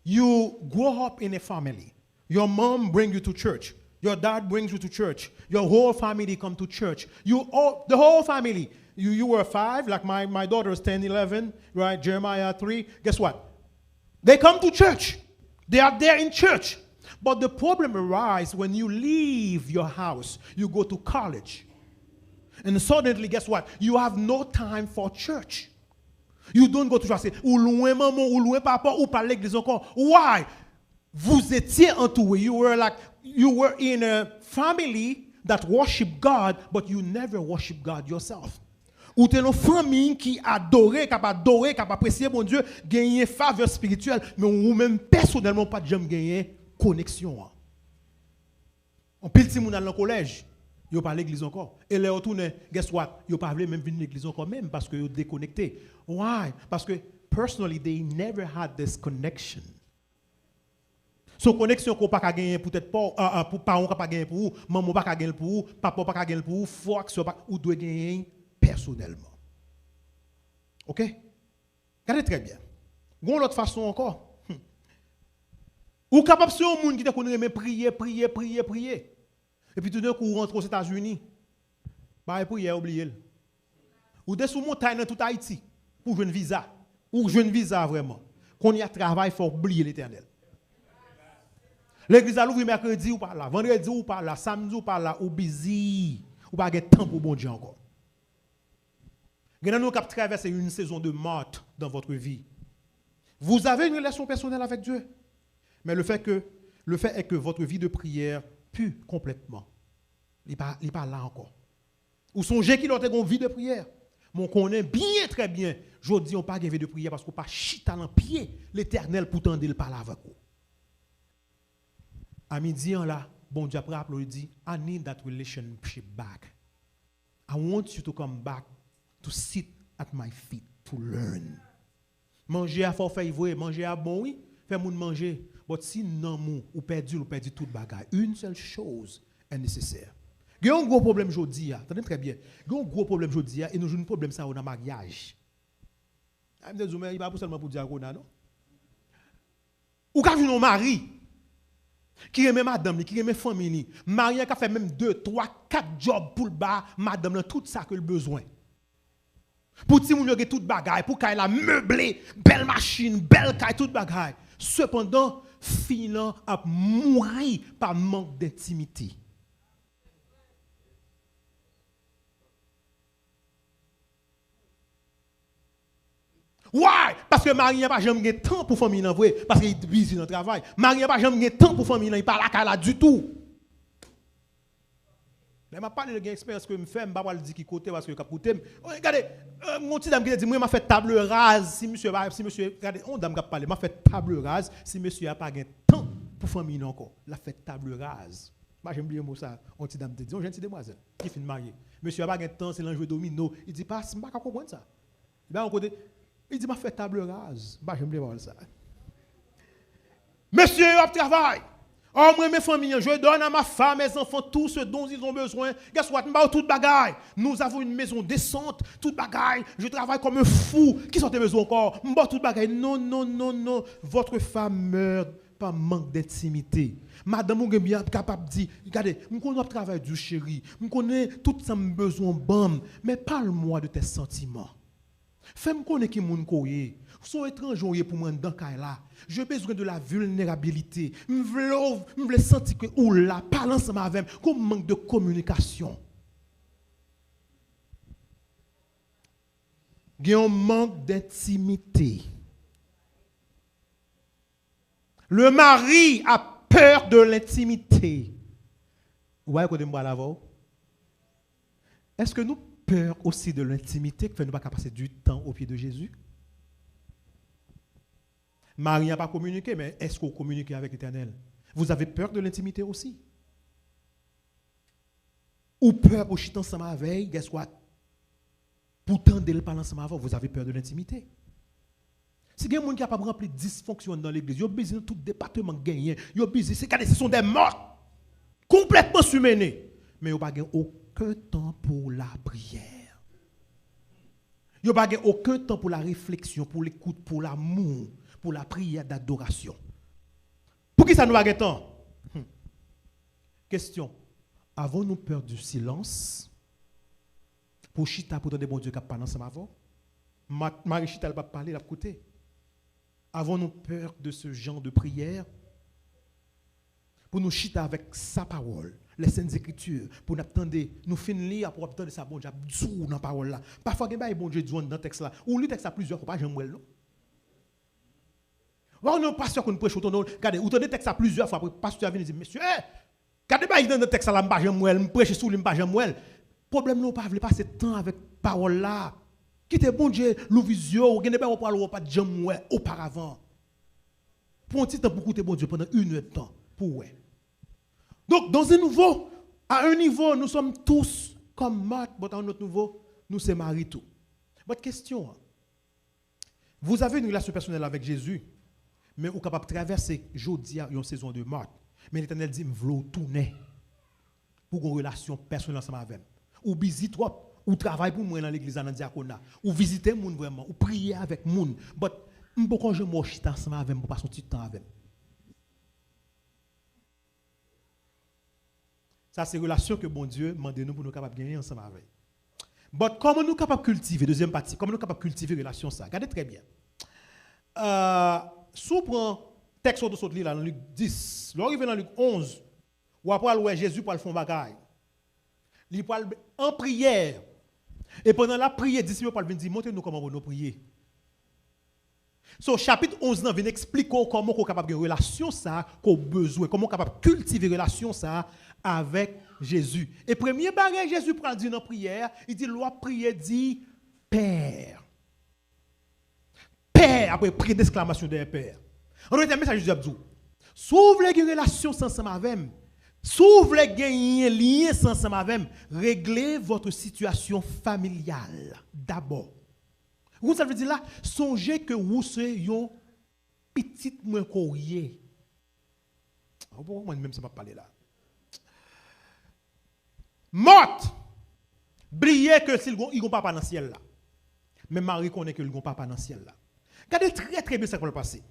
You grow up in a family. Your mom brings you to church. Your dad brings you to church. Your whole family come to church. The whole family. You were 5, like my daughter is 10, 11, right? Jeremiah 3. Guess what? They come to church. They are there in church. But the problem arises when you leave your house. You go to college. And suddenly, guess what? You have no time for church. You don't go to church. Say, ou loin maman, ou loin papa, ou pas l'église encore. Why? Vous étiez entouré. You were in a family that worship God, but you never worship God yourself. Ou t'es une famille qui capable apprécier mon Dieu, gagner faveur spirituelle, mais ou même personnellement pas de jamais gagner connexion. On pile si moun dans le collège, yo pas l'église encore. Et les retourner, guess what? Yo pas même venir l'église encore même parce que yo déconnecté. Why? Parce que personally they never had this connection. So connexion qu'on pas gagner peut-être pas pour parents pas gagner pour vous, maman pas gagner pour vous, papa pas gagner pour vous, faut action pas ou doit gagner personnellement. OK? Regardez très bien. Gon l'autre façon encore. Ou capable sur un monde qui te connaît mais prier. Et puis tout d'un coup rentre aux États-Unis. Bah prière oublier. Ou des sous montagne dans tout Haïti pour jouer un visa. Ou jouer un visa vraiment. Qu'on y a travail faut oublier l'Éternel. L'église a l'ouvrir mercredi ou pas là, vendredi ou pas là, samedi ou pas là, ou busy, ou pas de temps pour bon Dieu encore. Nous avons traversé une saison de mort dans votre vie. Vous avez une relation personnelle avec Dieu. Mais le fait est que votre vie de prière pue complètement. Il n'est pas là encore. Ou songez qu'il a une vie de prière. Mais on connaît bien, très bien. Je dis, on n'a pas de vie de prière parce qu'on n'a pas chita dans le pied l'Éternel pour tendre le parler avec vous. À midi, là, bon Dieu après il dit, I need that relationship back. I want you to come back to sit at my feet to learn. Manger à forfait vrai, manger à bon oui, faire moun manger. Mais si non ou perdu tout bagage. Une seule chose est nécessaire. Il y a un gros problème aujourd'hui, attendez très bien. Il y a un gros problème aujourd'hui et nous avons un problème ça dans le mariage. Il n'y a pas seulement pour dire non. Ou quand vous mari qui aime madame, qui aime famille, marié qui a fait même 2, 3, 4 jobs pour le bas, madame tout ça que le besoin. Pour ti moun yo ge tout bagay, pour kay la meublé, belle machine, belle kay tout bagay. Cependant, filan a mouri par manque d'intimité. Why? Parce que Marie n'a pas jamais de temps pour famille en vrai, parce qu'il est busy dans le travail. Marie n'a pas jamais de temps pour famille, il parle à la du tout. Je m'a parlé de l'expérience que je fais, je ne vais pas dire qui côté parce que côté. Regardez, mon petit dame qui dit moi m'a fait table rase si monsieur regardez, on dame qui parler, m'a fait table rase si monsieur a pas de temps pour famille encore. La fait table rase. Moi j'aime bien mot ça. On petit dame dit, on jeune demoiselle qui fin mariée. Monsieur a pas de temps, c'est l'enjeu domino. Il dit pas, je pas comprendre ça. Ben on côté il dit m'a fait table rase. Bah j'aime bien voir ça. Monsieur a travail. Oh, moi, mes familles, je donne à ma femme, mes enfants, tout ce dont ils ont besoin. Guess what? Tout bagaille. Nous avons une maison décente, tout bagaille. Je travaille comme un fou. Qui sont tes besoins encore? Tout bagaille. Non. Votre femme meurt par manque d'intimité. Madame, vous êtes bien capable de dire, regardez, je connais le travail du chéri. Je connais tout ça, mes besoins, bam. Mais parle-moi de tes sentiments. Fais-moi connaître qui moun koye. Sont étrangers pour moi dans là. J'ai besoin de la vulnérabilité. Je veux sentir que ou la parle ensemble avec comme manque de communication. Il y a un manque d'intimité. Le mari a peur de l'intimité. Vous voyez quoi de moi là-bas? Est-ce que nous peur aussi de l'intimité qui fait nous pas passer du temps au pied de Jésus? Marie n'a pas communiqué, mais est-ce qu'on communique avec l'Éternel? Vous avez peur de l'intimité aussi? Ou peur pour chuter ensemble avec, guess what? Pour tendre le parler ensemble avec, vous avez peur de l'intimité. Si il y a des gens qui pas rempli dysfonction dans l'église, ils ont besoin de tout département gagné, ils ont besoin, ce sont des morts complètement surmenés, mais ils n'ont pas aucun temps pour la prière. Ils n'ont pas aucun temps pour la réflexion, pour l'écoute, pour l'amour, pour la prière d'adoration. Pour qui ça nous a de temps? Question. Avons-nous peur du silence? Pour chita, pour donner bon Dieu qui parle ensemble avant? Marie Chita, elle va parler, elle va écouter. Avons-nous peur de ce genre de prière? Pour nous chita avec sa parole, les saintes écritures, pour nous attendre, nous finir pour attendre sa bon Dieu, dans la parole là. Parfois, il y a des bon Dieu dans le texte là. Ou le texte à plusieurs fois, pas jamais non. On n'est pas sûr qu'on prêche autant. Regardez, ou le texte à plusieurs fois, après, pasteur vient dire, monsieur, regardez pas dans le texte là, je ne vais pas prêcher sous lui, je ne vais pas. Problème, nous ne passer temps avec parole là. Quittez bon Dieu, l'ouvision, vous n'avez pas de jamais auparavant. Pour un petit temps pour écouter bon Dieu pendant une heure de temps. Pour ouais. Donc, dans un nouveau, à un niveau, nous sommes tous comme Marthe, mais à un autre niveau, nous sommes mariés tout. Votre question, vous avez une relation personnelle avec Jésus, mais vous êtes capable de traverser aujourd'hui une saison de Marthe. Mais l'Éternel dit, je veux tourner pour une relation personnelle ensemble avec vous. Ou visite trop, ou travaille pour moi dans l'église dans le diaconat, ou visiter moun vraiment, ou prier avec moun. Mais je peux pas jouer ensemble avec vous, passer un petit temps avec vous. Ça, c'est une relation que bon Dieu demande nous pour nous capables de gagner ensemble avec. Mais comment nous capables de cultiver, deuxième partie, comment nous capables de cultiver la relation ça? Regardez très bien. Si on prend le texte de ce livre, dans Luc 10, lorsqu'on arrive dans Luc 11, ou après, Jésus pour le faire bagaille. Il parle en prière. Et pendant la prière, disciples parlent dire, montrez-nous comment nous prier. So, chapitre 11 vient expliquer comment on est capable de relation ça, qu'on besoin, comment on est capable de cultiver relation ça avec Jésus. Et premier bagage Jésus prend dire dans la prière, il dit loi prière dit Père. Père après prière d'exclamation de Père. On a un message de Abdou. S'ouvre les relations ensemble avec moi. S'ouvre les liens ensemble avec moi. Réglez votre situation familiale d'abord. Vous savez dire là, songez que vous soyez un petit moins courrier. Moi même ça va parler là. Morte. Briller que s'ils n'ont pas dans le ciel là. Mais Marie connaît que ils n'ont pas dans le ciel là. Regardez très très bien ce qui va passer.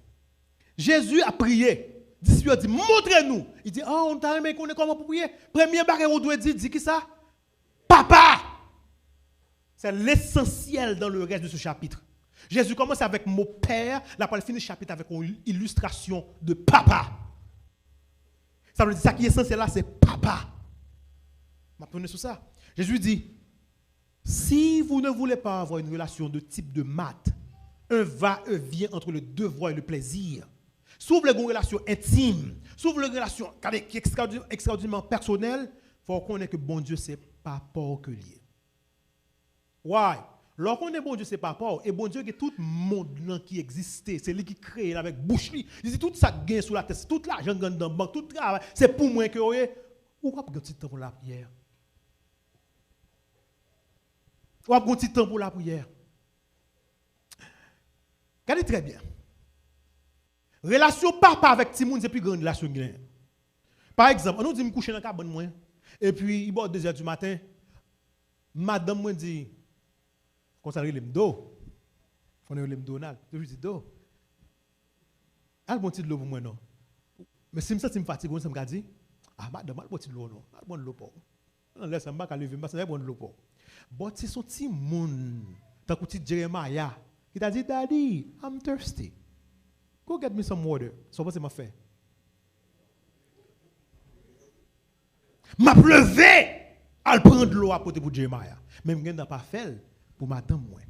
Jésus a prié. Disciple a dit, montrez-nous. Il dit, on t'a aimé qu'on est comment pour prier. Premier barrière, on doit dire qui ça? Papa. C'est l'essentiel dans le reste de ce chapitre. Jésus commence avec mon père, là pour finir le chapitre avec une illustration de papa. Ça veut dire ça qui est essentiel là, c'est papa. M'apprenez sur ça. Jésus dit, si vous ne voulez pas avoir une relation de type de maths, un va-et-vient entre le devoir et le plaisir, s'ouvre les relations intimes, s'ouvre les relations qui sont extraordinairement personnelles, il faut qu'on ait que bon Dieu, c'est papa que lié. Why? Lorsqu'on est bon Dieu, c'est papa, et bon Dieu, c'est tout le monde qui existait, c'est lui qui crée avec bouche. Il dit tout ça gagne sous la tête, tout l'argent gagne dans la banque, tout travail, c'est pour moi que vous avez. Ou pas un petit temps pour la prière? Ou un petit temps pour la prière? Regardez très bien. Relation papa avec Timoun, c'est plus grande relation. Par exemple, on nous dit me coucher dans la cabane moi, et puis il est 2h du matin, madame me dit, quand ça arrive le dos, on est le Donald, je lui dis do. Elle bon petit de l'eau pour moi non. Mais si je me fatigue, je me dis, ah madame, elle bon petit de l'eau non, elle bon de l'eau pas. On laisse un bac à lever, mais elle bon de l'eau pas. Bon c'est son petit monde, tant que petit Jeremiah, qui t'a dit daddy, I'm thirsty. Go get me some water. So what's it m'a fait? M'a pleuvé. Elle prend de l'eau à côté pour Jeremiah. Même elle n'a pas fait pour madame moi.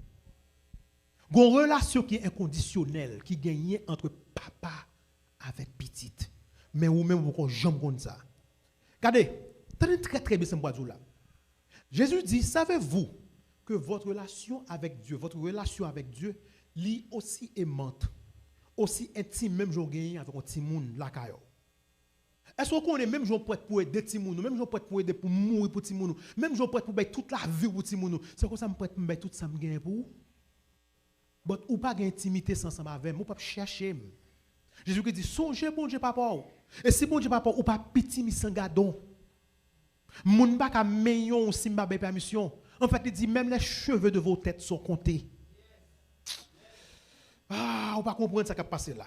Une relation qui est inconditionnelle, qui gagne entre papa avec petite. Mais ou même vous jamais comme ça. Regardez, très très bien ce que là. Jésus dit, savez-vous que votre relation avec Dieu, lit aussi aimante, aussi intime, même jour gagné avec un petit monde la caillou. Est-ce qu'on est même jour prêt pour aider petit monde, même jour prêt pour aider pour mourir pour petit monde, même jour prêt pour mettre toute la vie pour petit monde. C'est comme ça me prêt pour mettre tout ça me gagne pour. Mais ou pas gagne intimité sans ça avec moi, pas chercher. Jésus dit songez bon Dieu papa. Et si bon Dieu papa ou pas petit mi sans gadon. Moun pas ka meillon si m'a permission. En fait, il dit même les cheveux de vos têtes sont comptés. Ah, on pas comprendre ça qui a passé là.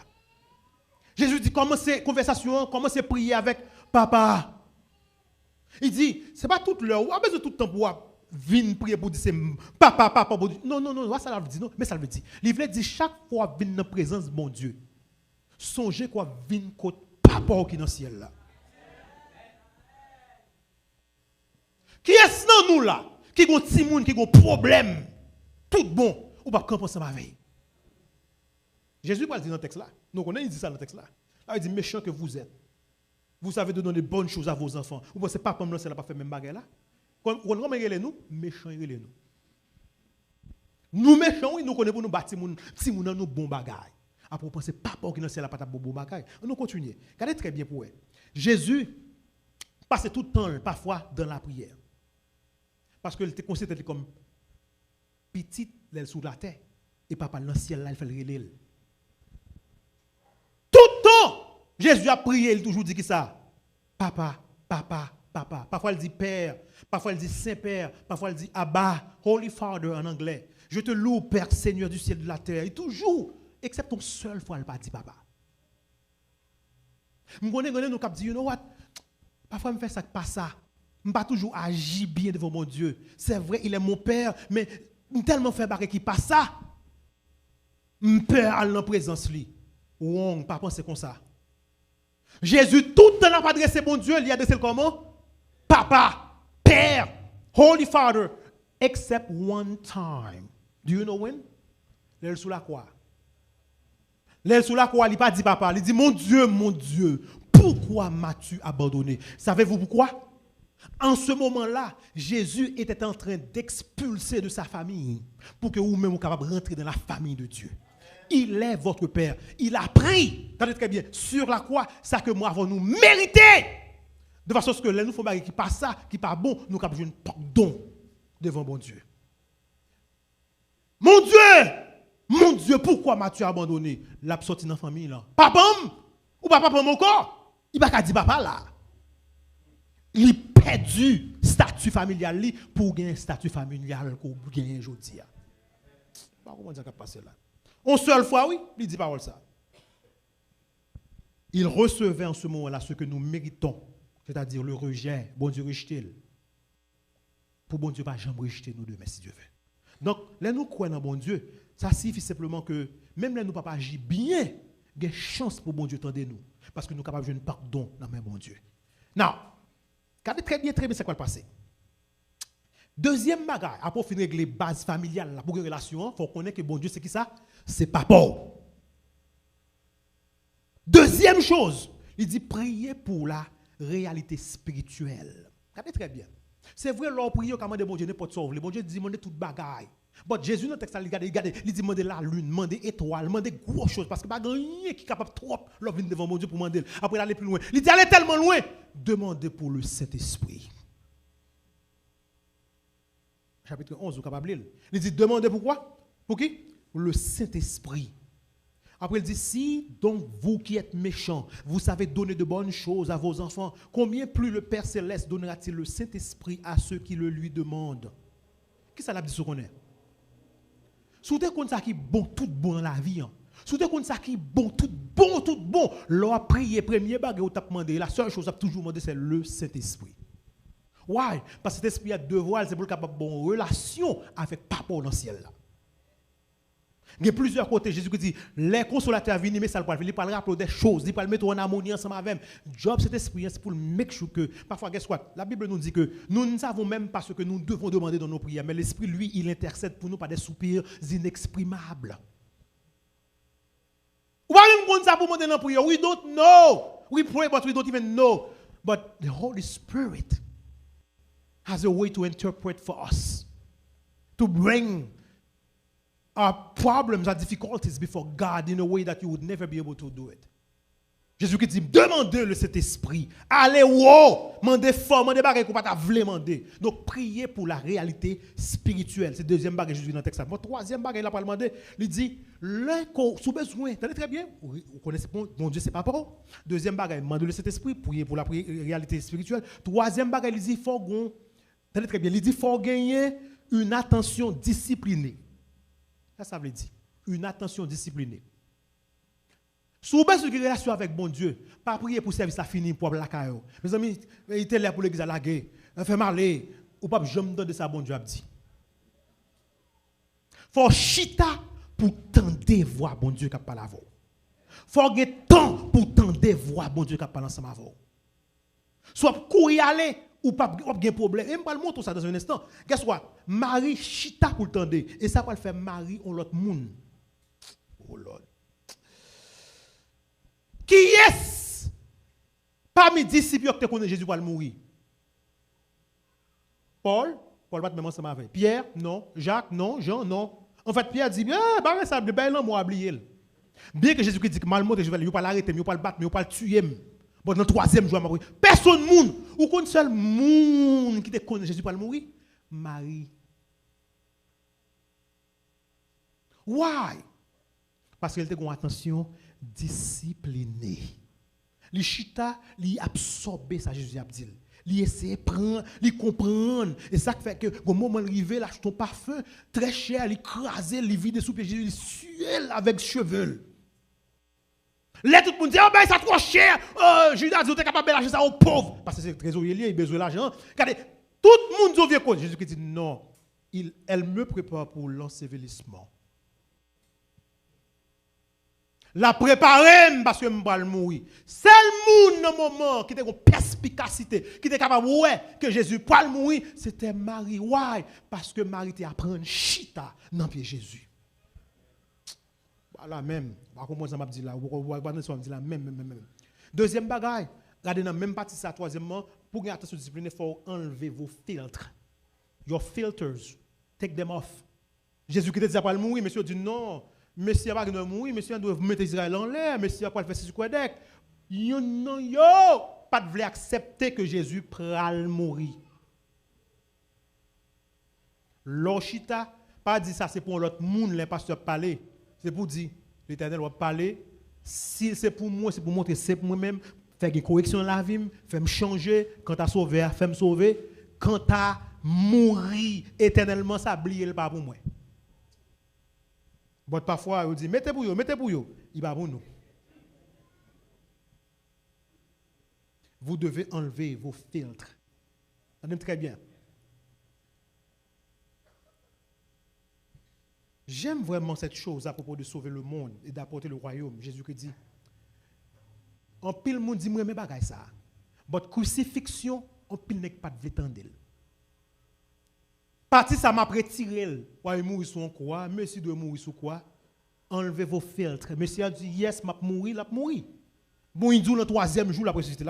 Jésus dit commencez conversation, commencez prier avec papa. Il dit c'est pas toute l'heure, ou a besoin tout le temps pour venir prier pour dire c'est papa pour dire non, ça veut dire non, mais ça veut dire. Il veut dire chaque fois venir dans la présence de mon Dieu. Songez quoi venir côté papa qui est dans le ciel là. Qui est-ce dans nous là qui a un petit monde qui a un problème tout bon ou pas comprendre ça ma veille. Jésus va le dire dans le texte là. Nous connaissons, il dit ça dans le texte là. Là, il dit méchant que vous êtes. Vous savez donner de bonnes choses à vos enfants. Vous pensez pas comme nous, c'est pas fait même bagarre là. Quand on remet nous, méchants il nous. Nous méchants, oui, nous connaissons pour nous bâtir si nous nous bon bagaille. Après, vous pensez pas qui dans c'est pas ta bon bagaille. On continue. Regardez très bien pour eux. Jésus passait tout le temps parfois dans la prière. Parce qu'il était considéré comme petit l'aile sous la terre et papa dans le ciel là il fait le relais. Tout le temps Jésus a prié, il toujours dit qui ça? Papa. Parfois il dit Père, parfois il dit Saint-Père, parfois il dit Abba, Holy Father en anglais. Je te loue, Père, Seigneur du ciel et de la terre. Et toujours, except une seule fois, il n'a pas dit Papa. Je connais nous qui dit, you know what? Parfois, je fais ça, pas ça. Je ne pas toujours agir bien devant mon Dieu. C'est vrai, il est mon Père, mais je tellement fait barrer qui passe ça. Je peur à la présence lui. Ou on pas penser comme ça. Jésus tout le temps n'a pas adressé mon Dieu, il a adressé comment? Papa, Père, Holy Father, except one time. Do you know when? L'aile sous la croix. L'aile sous la croix, il n'a pas dit papa, il dit mon Dieu, pourquoi m'as-tu abandonné? Savez-vous pourquoi? En ce moment-là, Jésus était en train d'expulser de sa famille pour que vous-même vous capable de rentrer dans la famille de Dieu. Il est votre Père. Il a pris, attendez très bien, sur la croix, ça que moi avons nous mérité. De façon que les nous font qui passe ça, qui pas bon, nous avons un pardon devant bon Dieu. Mon Dieu, pourquoi m'as-tu abandonné? L'a sorti dans la famille là. Papa, ou papa mon corps? Il va pas dire papa là. Il a perdu statut familial pour gagner statut familial qu'on gagne aujourd'hui. Comment ça passe là? Une seule fois, oui, il dit parole ça. Il recevait en ce moment-là ce que nous méritons, c'est-à-dire le rejet. Bon Dieu rejeté. Pour bon Dieu, pas jamais rejeter nous demain, si Dieu veut. Donc, là, nous croyons dans bon Dieu, ça signifie simplement que même là, nous ne pouvons pas agir bien, il y a une chance pour bon Dieu tendre nous. Parce que nous sommes capables de jouer un pardon dans le bon Dieu. Now, regardez très bien, c'est quoi le passé. Deuxième bagage, après finir avec les bases familiales pour une relation, il faut connaître que bon Dieu, c'est qui ça? C'est papa. Deuxième chose, il dit prier pour la réalité spirituelle. Regardez très bien. C'est vrai, l'on prie, on demande bon Dieu n'importe sauver. Bon Dieu dit demander toute bagaille. Mais Jésus dans le texte, il dit demander la lune, demander étoile, demander gros choses. Parce que pas rien qui est capable trop de venir devant mon Dieu pour demander. Après, aller plus loin. Il dit aller tellement loin. Demandez pour le Saint-Esprit. Chapitre 11, vous capable lire. Il dit demandez pourquoi? Pour qui? Pour le Saint-Esprit. Après, il dit, si donc vous qui êtes méchants, vous savez donner de bonnes choses à vos enfants, combien plus le Père Céleste donnera-t-il le Saint-Esprit à ceux qui le lui demandent? Qui ça l'a dit ce qu'on est? Si vous avez ça qui est bon, tout bon dans la vie, si vous avez ça qui est bon, tout bon, l'on prié, premier bagage, vous avez demandé, la seule chose que vous avez toujours demandé, c'est le Saint-Esprit. Why? Parce que cet esprit a devoir, c'est pour capable de bonne relation avec Papa dans le ciel là. Il y a plusieurs côtés. Jésus dit, les consolateurs viennent, mais ça le parle. Il parle rappeler des choses. Il parle mettre en harmonie ensemble avec. Job, cet esprit, c'est pour le make sure que, parfois, guess what? La Bible nous dit que nous ne savons même pas ce que nous devons demander dans nos prières. Mais l'esprit, lui, il intercède pour nous par des soupirs inexprimables. Ou pas même qu'on ça pour demander dans la prière. We don't know. We pray, but we don't even know. But the Holy Spirit has a way to interpret for us, to bring our problems, our difficulties before God in a way that you would never be able to do it. Jésus-Christ dit, demandez le Saint-Esprit. Allez, wow, demandez fort, demandez bagay qu'on pas voulez demander. Donc, priez pour la réalité spirituelle. C'est le deuxième bagay Jésus dans le texte. Mon troisième bagay, il a pas demandé, il dit, sous besoin, attendez très bien, vous connaissez, mon Dieu, c'est pas parole. Deuxième bagay, demandez le Saint-Esprit, priez pour la réalité spirituelle. Troisième bagay, il dit, attendez très bien, il dit, il faut gagner une attention disciplinée. Ça veut dire, une attention disciplinée. Si vous avez une relation avec bon Dieu, pas prier pour service à fini pour la caillou. Mes amis, il était là pour l'église à la guerre. Fait mal, ou pas jamais donner ça bon Dieu a dit. Faut chita pour tendre voix bon Dieu qui parle avec vous. Faut gagner temps pour tendre voix bon Dieu qui parle ensemble avec vous. Soit courir aller ou pas de problème. Et je vais le montrer ça dans un instant. Guess what? Marie chita pour tendre et ça va le faire Marie ou l'autre monde. Oh Lord. Qui est parmi les disciples qui connaissent Jésus pour mourir? Paul va te mettre ensemble avec. Pierre, non. Jacques, non. Jean, non. En fait, Pierre dit, bah, ça, ben là, moi, oublié. Bien que Jésus dit que mal monté, je vais pas l'arrêter, je vais pas le battre, je vais pas le tuer. Bon, dans le troisième jour, mourir. Personne monde. Ou qu'un seul monde qui te connaît Jésus pour mourir? Marie. Why? Parce qu'elle te une attention disciplinée. Les chita, li absorber ça Jésus a dit. Li essayer prendre, li comprendre et ça fait que au moment arrivé là ton parfum très cher, li craser, li vide sous pied Jésus, li suer avec cheveux. Là tout le monde dit oh ben ça trop cher. Judas dit tu es capable de lâcher ça aux pauvres parce que c'est trésorier il a besoin d'argent. Regardez, tout le monde vient quoi Jésus qui dit non, elle me prépare pour l'ensevelissement. La préparer parce que je vais mourir. Seul monde dans le moment qui était en perspicacité, qui était capable que Jésus pas mourir, c'était Marie. Why? Parce que Marie était à prendre chita dans pied Jésus. Voilà même. Par contre, ça m'a dit là, la même. Deuxième bagaille, regardez dans la même partie ça. Troisièmement, pour gagner attention disciplinée, il faut enlever vos filtres. Your filters, take them off. Jésus qui était pas mourir, monsieur dit non. Monsieur va pas mourir, monsieur doit mettre Israël en l'air, monsieur va pas le faire sur quoi deck. Yo pas de vouloir accepter que Jésus pral mourir. L'Ochita pas dit ça c'est pour l'autre monde les pasteurs parler, c'est pour dire l'Éternel va parler si c'est pour moi, c'est pour montrer c'est pour moi-même, faire une correction dans la vie, faire me changer quand tu sauvé, faire me sauver, quand tu mourir éternellement ça oublier pas pour moi. Bon, parfois, on dit, mettez pour vous, il va pour nous. Vous devez enlever vos filtres. Ça donne très bien. J'aime vraiment cette chose à propos de sauver le monde et d'apporter le royaume. Jésus qui dit, en pile monde dit, moi, mais bagay ça. Votre crucifixion, en pile n'est pas de vétandel. Parti ça m'a retiré. Ouais, mourir sur quoi? Monsieur doit mourir sur quoi? Enlevez vos filtres. Monsieur a dit yes, m'a mourir, l'a mourir. Bon, il dit le troisième jour la ressuscité.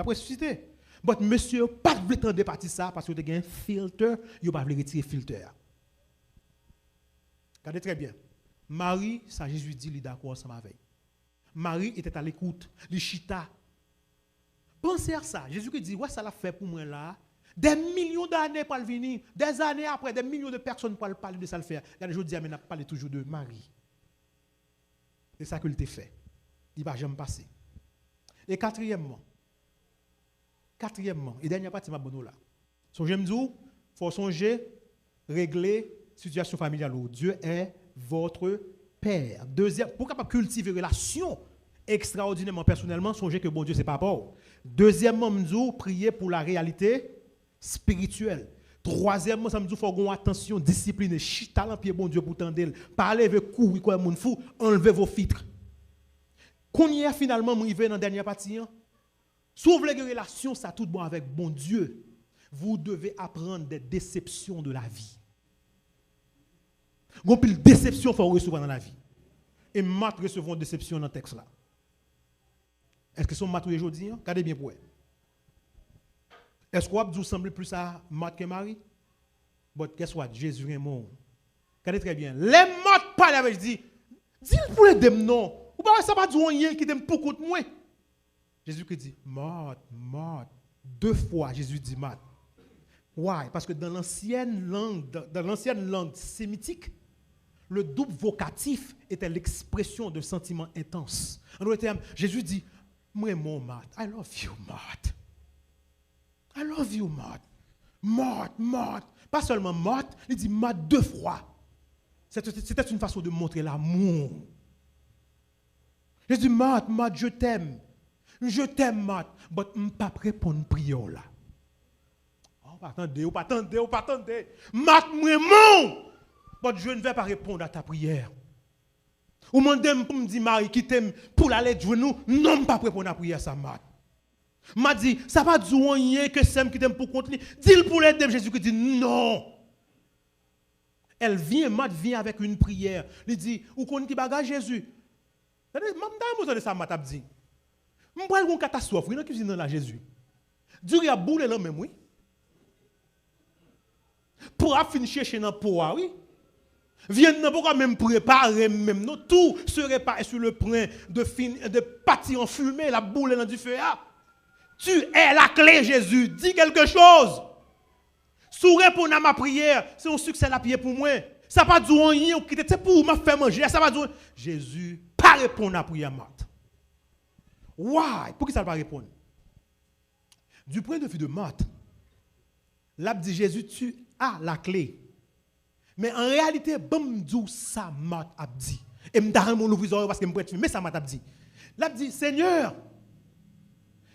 Mais monsieur pas de temps de partir ça parce que vous avez un filtre, il pas voulu retirer filtre. Regardez très bien. Marie, ça Jésus dit, il est d'accord ensemble avec. Marie était à l'écoute, il chita. Pensez à ça. Jésus qui dit ouais, ça l'a fait pour moi là. Des millions d'années pour le venir, des années après, des millions de personnes pour parler de ça le faire. Regardez, je dis, mais on parle toujours de Marie. C'est ça qu'il t'a fait. Il ne va jamais passer. Et quatrièmement, et dernière partie, ma bonne là. Songez me dire, il faut songer, régler la situation familiale. Dieu est votre Père. Deuxième, pour capable cultiver une relation extraordinairement personnellement, songez que bon Dieu, ce n'est pas bon. Deuxièmement, prier pour la réalité spirituelle. Troisièmement, ça me dit qu'il faut avoir attention, discipline, chita dans pied bon Dieu pour tendre, parler avec courir comme moun fou, enlever vos filtres. Quand y a finalement arrivé dans la dernière partie, s'ouvre les relations, ça tout bon avec bon Dieu. Vous devez apprendre des déceptions de la vie. Gon pile déception faut recevoir dans la vie. Et mat recevons déception dans le texte là. Est-ce que son mat aujourd'hui? Regardez bien pour elle. Est-ce qu'on vous semble plus à Marthe que Marie? But guess what? Jésus est mort. Regardez très bien. Les morts parlent avec dit, dis-le pour les dem non. Ou pas ça pas dire rien qui t'aime pour contre moi. Jésus qui dit, Marthe, Marthe. 2 fois Jésus dit Marthe. Why? Parce que dans l'ancienne langue sémitique, le double vocatif était l'expression de sentiments intenses. En d'autres termes, Jésus dit, moi mon Marthe, I love you Marthe. I love you Marthe. Marthe, Marthe. Pas seulement Marthe, il dit Marthe 2 fois. C'était une façon de montrer l'amour. Jésus dit Marthe, Marthe, je t'aime. Je t'aime Marthe, mais je ne suis pas prêt pour une prière là. Pas attendez. Marthe, moi, mon. Mais je ne vais pas répondre à ta prière. Ou m'en pour me dire, Marie, qui t'aime pour l'aller de nous, non, je ne suis pas prêt pour la prière, ça, Marthe. M'a dit, ça va dire rien que c'est qui t'aime pour continuer. Dis-le pour l'aider, Jésus qui dit, non. Elle vient, Marthe vient avec une prière. Elle dit, ou qu'on qui bagage Jésus. Je ne sais pas ça, dit. Je ne sais pas une catastrophe, il y a une cuisine dans la Jésus. Dieu a boulé là même, oui. Pour finir chercher dans le poids, oui. Viens n'a pas même préparer même non tout serait pas sur le point de partir en fumée la boule dans du feu. Tu es la clé Jésus, dis quelque chose. Si vous répondez à ma prière, c'est un succès la prière pour moi. Ça pas dire rien qui était pour me faire manger, ça va dire Jésus pas répondre à la prière Marthe. Why? Pourquoi ça ne va pas répondre? Du point de vue de Marthe, là dit Jésus tu as la clé. Mais en réalité, bon Dieu, ça m'a dit. Et je me mon ouvrir parce que je me mais ça m'a dit. Là, dit Seigneur,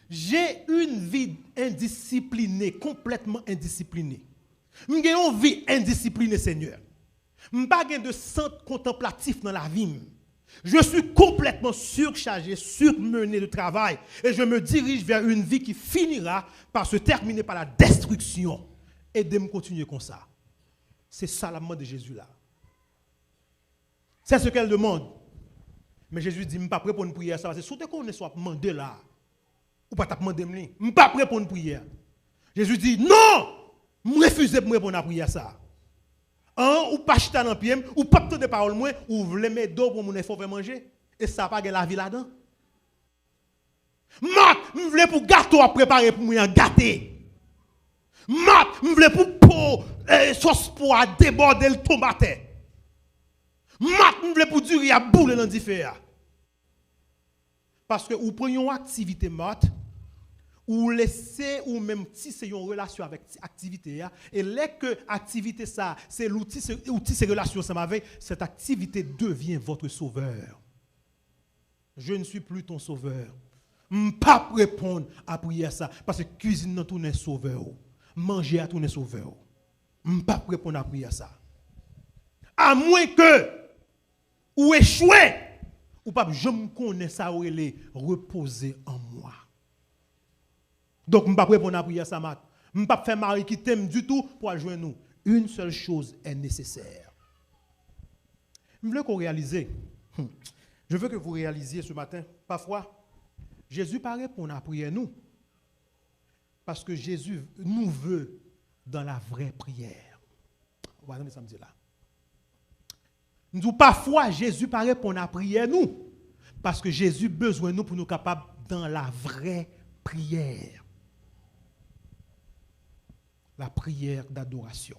j'ai une vie indisciplinée, complètement indisciplinée. J'ai une vie indisciplinée, Seigneur. Je n'ai pas de centre contemplatif dans la vie. Je suis complètement surchargé, surmené de travail. Et je me dirige vers une vie qui finira par se terminer par la destruction. Et de me continuer comme ça. C'est ça la demande de Jésus là. C'est ce qu'elle demande. Mais Jésus dit, je ne suis pas prêt pour une prière. C'est surtout qu'on ne soit demandé là. Ou pas demander. Je ne suis pas prêt pour une prière. Jésus dit, non! Je refuse de me répondre à la prière ça. Ou pas chita dans le pied, ou pas de parole moins, ou vous voulez mettre d'eau pour mon effort faire manger. Et ça n'a pas la vie là-dedans. Mat, je voulais pour gâteau à préparer pour moi gâter. Mat, je voulais pour sauce pour déborder le tomate. Mat, je voulais pour durer à boule dans le fer. Parce que vous prenez une activité mat, ou laissez ou même tisser une relation avec activité et dès que activité ça c'est l'outil ces relations ça m'avait cette activité devient votre sauveur. Je ne suis plus ton sauveur. Je pas répondre à prière ça parce que cuisine dans tout est sauveur. Manger à tout est sauveur. Je pas répondre à prière ça. À moins que ou échouer ou pas je me connais ça ou les reposer en moi. Donc, je ne peux pas répondre à la prière, ça mat. Je ne peux pas faire Marie qui t'aime du tout pour joindre nous. Une seule chose est nécessaire. Je veux qu'on réalise. Je veux que vous réalisiez ce matin. Parfois, Jésus ne peut pas répondre à la prière, nous. Parce que Jésus nous veut dans la vraie prière. On va entendre ça me dire là. Nous disons parfois, Jésus ne peut pas répondre à la prière, nous. Parce que Jésus a besoin de nous pour nous capables dans la vraie prière. La prière d'adoration.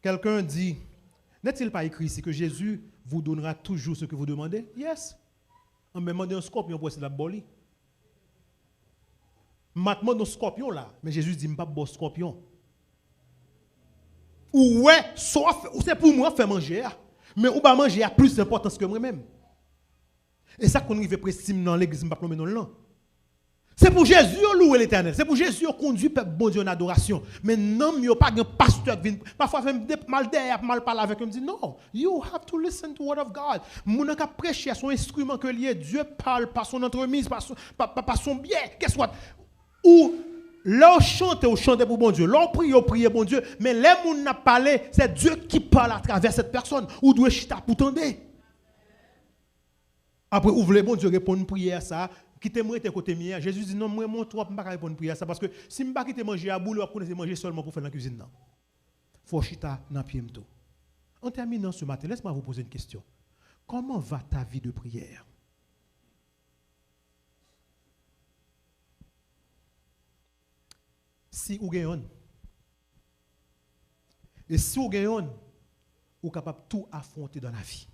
Quelqu'un dit, n'est-il pas écrit ici que Jésus vous donnera toujours ce que vous demandez? Yes. On me demande un scorpion pour essayer de la bolie. Maintenant, un scorpion là, mais Jésus dit, je ne pas bon scorpion. Ou ouais, c'est pour moi faire manger, mais ou pas manger a plus d'importance que moi-même. Et ça qu'on arrive précisément dans l'église, je ne pas plomber dans le long. C'est pour Jésus louer l'Éternel. C'est pour Jésus conduire peuple bon Dieu en adoration. Mais non, il n'y a pas un pasteur qui vient. Parfois, mal derrière, mal parler avec lui. Me dit non, you have to listen to the word of God. Mon a prêcher à son instrument que lié. Dieu parle par son entremise, par son biais. Qu'est-ce que ou l'on chante pour bon Dieu. L'on prie pour Dieu. Mais les gens n'a parlé, c'est Dieu qui parle à travers cette personne. Ou doit chita pour tendre. Après, ouvrez bon Dieu répond une prière ça. qui t'aimerait tes côtés miens. Jésus dit non, moi, mon trop, je ne peux pas répondre à prière. Ça parce que si je ne peux pas manger à boule, je vais manger seulement pour faire dans la cuisine. Il faut chita dans le pied. En terminant ce matin, laisse-moi vous poser une question. Comment va ta vie de prière? Si vous gagnez, et si vous gagnez, vous êtes capable de tout affronter dans la vie.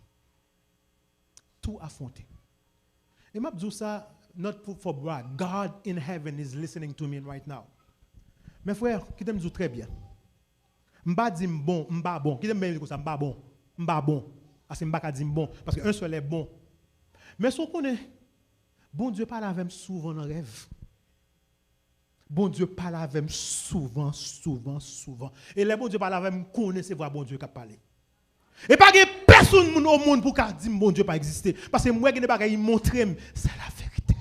Tout affronter. Et je dis ça, not for brag. God in heaven is listening to me right now. Mes frères, qui t'aime très bien. Je ne dis pas bon, je ne pas bon. Qui t'aime bien ça, je ne pas bon. Je ne pas bon. Parce que je ne pas dire bon. Parce qu'un seul est bon. Mais si on connaît, bon Dieu parle avec moi souvent dans le rêve. Bon Dieu parle avec moi souvent. Et les bon Dieu parle avec moi, connaissez voir bon Dieu qui a parlé. Et pas que personne au monde pour dire bon Dieu pas exister. Parce que moi, je ne pas montrer, c'est la vérité.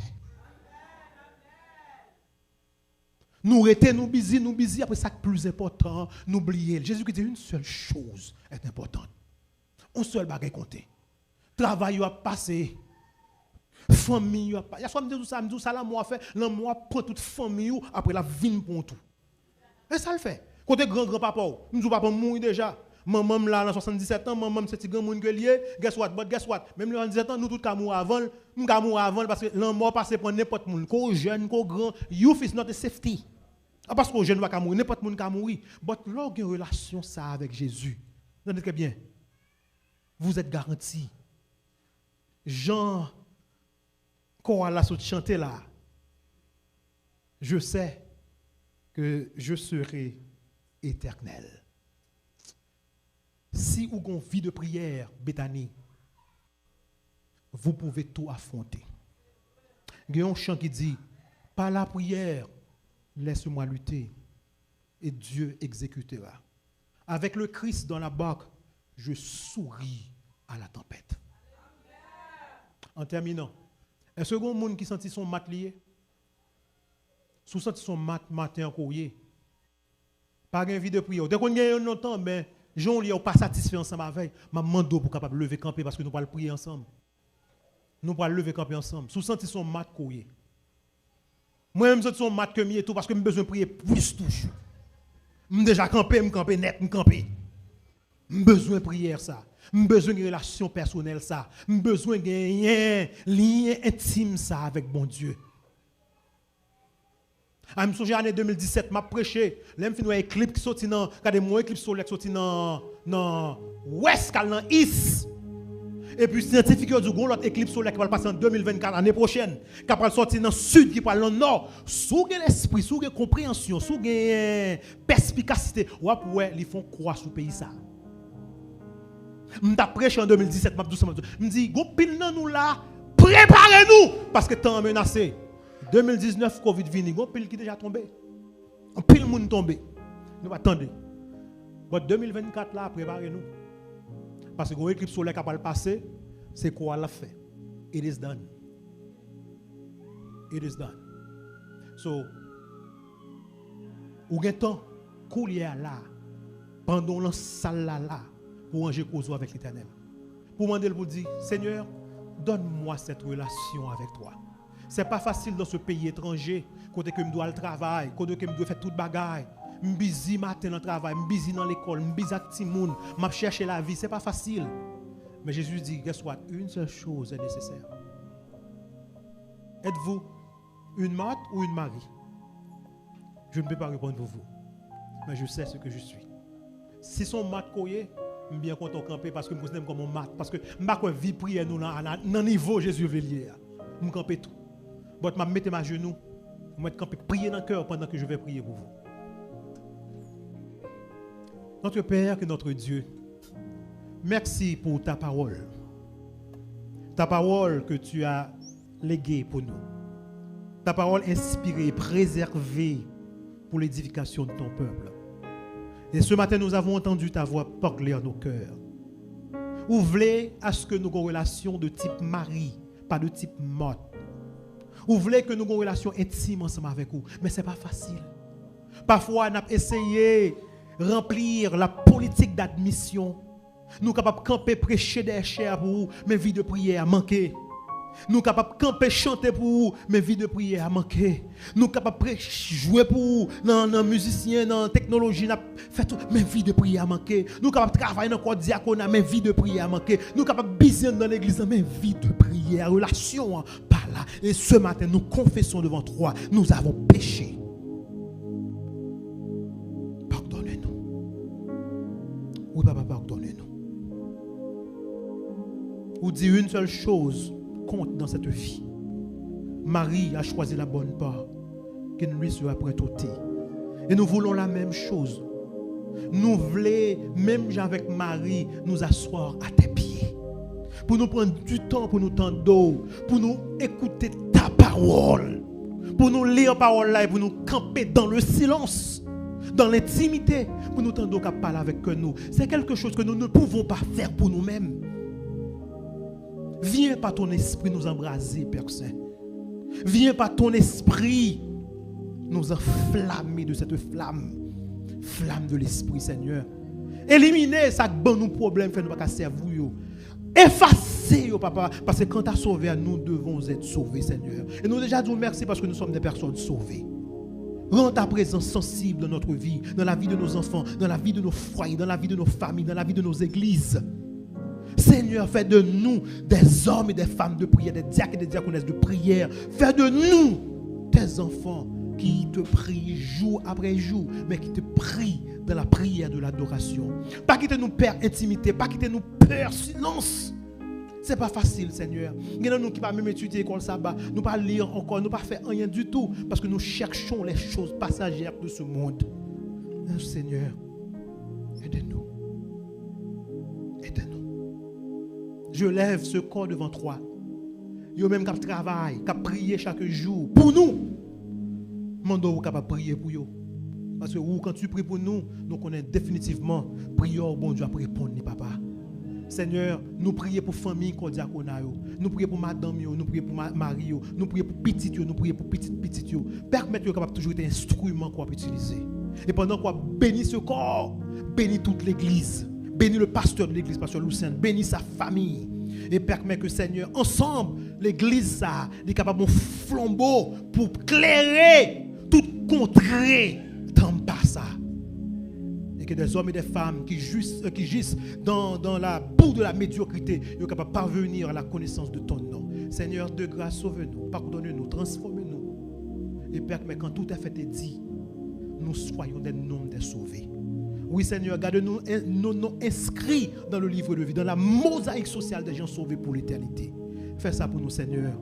Nous restons, nous busy, après ça, plus important, nous oublier. Jésus qui dit une seule chose est importante. Un seul bagage compté. Travail a passé. Famille a passé. Il y a soit me dit ça là moi fait, là moi prend toute famille après la vie pour tout. Et ça le fait. Côté grand papa, nous papa mourir déjà. Maman là dans 77 ans, maman c'est grand monde que lié, guess what? Même dans 17 ans nous tout ka mourir avant, parce que la mort passe pour n'importe monde, ko jeune, ko grand, youth is not a safety. Parce que jeune va ka mourir, n'importe monde ka mourir. Mais lorsque une relation ça avec Jésus, entendez très bien. Vous êtes garantis. Jean quand Allah se chanter là, je sais que je serai éternel. Si vous avez une vie de prière, Bethany, vous pouvez tout affronter. Il y a un chant qui dit, par la prière, laisse-moi lutter et Dieu exécutera. Avec le Christ dans la barque, je souris à la tempête. En terminant, est-ce que vous avez un monde qui sentit son mat lié? Si vous sentez son matin en courrier, pas une vie de prière. Dès qu'on a un temps, mais Jean li pas satisfait ensemble avec, m'a demandé pour capable lever camper parce que nous pas prier ensemble. Nous pas lever camper ensemble. Si vous sentez son mat courrier. Moi même senti son mat que mi tout parce que j'ai besoin de prier plus toujours. J'ai déjà campé, net, J'ai besoin de prière ça. J'ai besoin de relation personnelle ça. J'ai besoin de lien intime ça avec bon Dieu. Je me souviens l'année 2017, je prêché. Là, je suis éclipse qui sorti dans, regardez moi éclipse solaire qui sorti dans ouest, dans east. Et puis scientifique du gros l'autre éclipse solaire qui va passer en 2024 l'année prochaine, qui va sortir dans sud, qui va dans nord. Sous l'esprit, sous compréhension, sous perspicacité, ouais, ils font croire sur le pays ça. Je prêché en 2017, je me dis, go pile dans nous là, préparez-nous parce que temps menacé. 2019, Covid vini, il y a pile qui déjà tombé. Un pile monde tombé. Nous attendons. Mais 2024 là, préparez-nous. Parce que l'éclipse solaire qui va passer, c'est quoi l'a fait? It is done. It is done. So, ou gen temps couler là pendant la salle là pour manger cause avec l'Éternel. Pour demander pour dire Seigneur, donne-moi cette relation avec toi. C'est pas facile dans ce pays étranger, côté que je dois le travail, côté que je dois faire toute bagaille. Je suis busy matin dans le travail, je suis busy dans l'école, je suis busy avec tout le monde, je cherche la vie, c'est pas facile. Mais Jésus dit, guess what? Une seule chose est nécessaire. Êtes-vous une Marthe ou une Marie? Je ne peux pas répondre pour vous, mais je sais ce que je suis. Si son Marthe coye, je suis bien content de camper parce que je me considère comme un Marthe, parce que je ne peux pas vivre prier nous dans le niveau Jésus veut lier. Je me camper tout. Je vais mettre ma genou, je vais prier dans le cœur pendant que je vais prier pour vous. Notre Père et notre Dieu, merci pour ta parole. Ta parole que tu as léguée pour nous. Ta parole inspirée, préservée pour l'édification de ton peuple. Et ce matin, nous avons entendu ta voix parler à nos cœurs. Ouvrez à ce que nous ayons une relation de type mari, pas de type mode. Vous voulez que nous ayons une relation intime ensemble avec vous, mais ce n'est pas facile. Parfois, on a essayé de remplir la politique d'admission. Nous sommes capables de camper, prêcher des chairs pour vous, mais vie de prière a manqué. Nous sommes capables de camper, chanter pour vous, mais vie de prière a manqué. Nous sommes capables de jouer pour vous, dans les musiciens, dans la technologie, fait tout, mais vie de prière a manqué. Nous sommes capables de travailler dans le corps diaconat, mais vie de prière a manqué. Nous sommes capables de business dans l'église, mais vie de prière, relation par là. Et ce matin, nous confessons devant toi, nous avons péché. Pardonnez-nous. Oui, papa, pardonnez-nous. Vous dites une seule chose compte dans cette vie. Marie a choisi la bonne part qui nous lui sera prêtée. Et nous voulons la même chose. Nous voulons, même avec Marie, nous asseoir à tes pieds. Pour nous prendre du temps, pour nous tendre d'eau, pour nous écouter ta parole. Pour nous lire la parole là et pour nous camper dans le silence, dans l'intimité, pour nous tendre d'eau qu'à parler avec nous. C'est quelque chose que nous ne pouvons pas faire pour nous-mêmes. Viens par ton esprit nous embraser, Père Saint. Viens par ton esprit nous enflammer de cette flamme. Flamme de l'esprit, Seigneur. Éliminer ça bon nous problème, fait nous pas servir. Effacer, papa, parce que quand tu as sauvé, nous devons être sauvés, Seigneur. Et nous déjà disons merci parce que nous sommes des personnes sauvées. Rends ta présence sensible dans notre vie, dans la vie de nos enfants, dans la vie de nos foyers, dans la vie de nos familles, dans la vie de nos églises. Seigneur, fais de nous des hommes et des femmes de prière, des diacres et des diaconesses de prière. Fais de nous tes enfants qui te prient jour après jour, mais qui te prient dans la prière de l'adoration. Pas quitter nous perdre intimité, pas quitter nous perdre silence. Ce n'est pas facile, Seigneur. Il y en a nous qui ne pas même étudier l'école sabbat, nous ne pas lire encore, nous ne pas faire rien du tout, parce que nous cherchons les choses passagères de ce monde. Seigneur, aide-nous. Aide-nous. Je lève ce corps devant toi. Yo même qui travaille, qui prie chaque jour pour nous. Mando vous capable prier pour eux. Parce que quand tu pries pour nous, nous connaissons définitivement prière bon Dieu après répondre papa. Seigneur, nous prions pour famille qu'on diaconat, nous prions pour madame, nous prions pour mari, nous prions pour petit, nous prions pour petit. Permettez que capable toujours être instrument qu'on peut utiliser. Et pendant qu'on bénit ce corps, bénis toute l'église. Bénis le pasteur de l'église, pasteur Lucien. Bénis sa famille. Et permets que Seigneur, ensemble, l'église ça, est capable de flambeau pour clairer toute contrée dans ça. Et que des hommes et des femmes qui gisent dans la boue de la médiocrité, sont capables de parvenir à la connaissance de ton nom. Seigneur, de grâce, sauve-nous, pardonne-nous, transforme-nous. Et permets quand tout est fait et dit, nous soyons des noms des sauvés. Oui, Seigneur, garde-nous nos noms inscrits dans le livre de vie, dans la mosaïque sociale des gens sauvés pour l'éternité. Fais ça pour nous, Seigneur.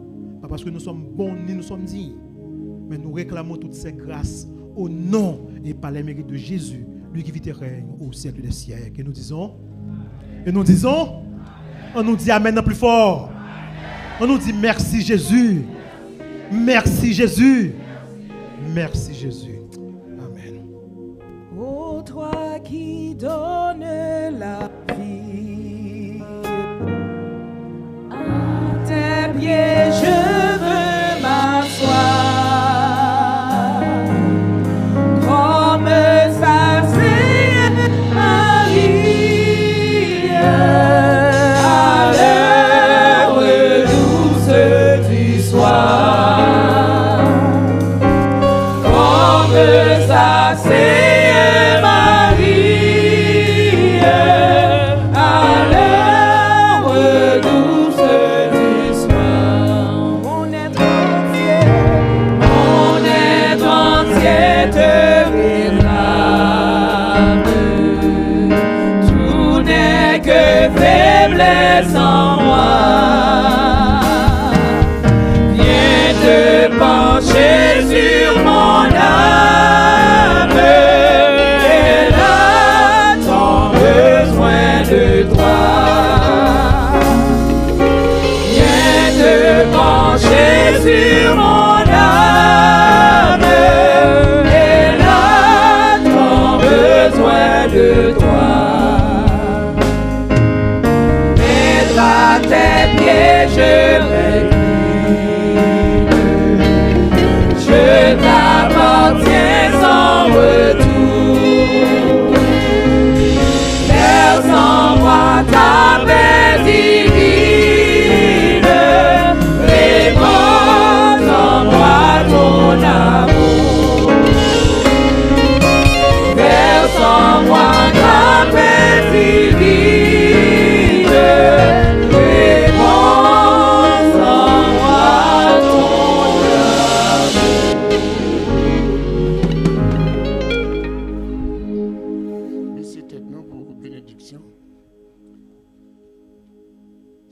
Pas parce que nous sommes bons ni nous sommes dignes, mais nous réclamons toutes ces grâces au nom et par les mérites de Jésus, lui qui vit et règne au siècle des siècles. Et nous disons, on nous dit Amen plus fort. On nous dit merci Jésus. Merci Jésus. Merci Jésus. Ô toi qui donnes la vie, à tes pieds je veux m'asseoir, comme ça fait Marie, à l'heure douce du soir, comme ça c'est sans moi, viens te pencher sur mon âme, elle a tant besoin de toi. Viens te pencher sur mon âme, elle a tant besoin de toi. That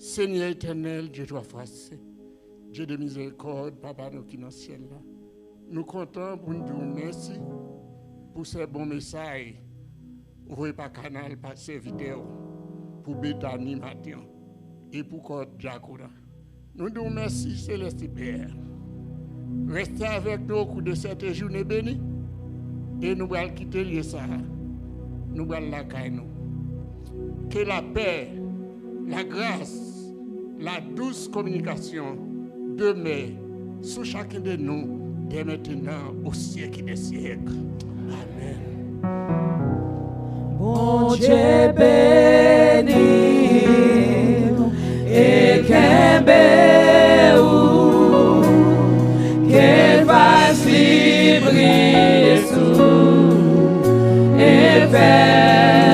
Seigneur éternel, Dieu trois fois saint, Dieu de miséricorde, Papa nous qui dans le ciel là. Nous comptons pour nous dire merci pour ces bons messages. Ouvrez par canal, par serviteur, pour Bethany matin et pour Côte Jacoura. Nous disons merci, Céleste Père. Restez avec nous au cours de cette journée bénie et nous allons quitter le ça. Nous allons la caille nous. Que la paix, la grâce, la douce communication demeure sur chacun de nous dès maintenant au siècle des siècles. Amen. Bon Dieu béni et qu'un ou qu'elle fasse briller sous et faire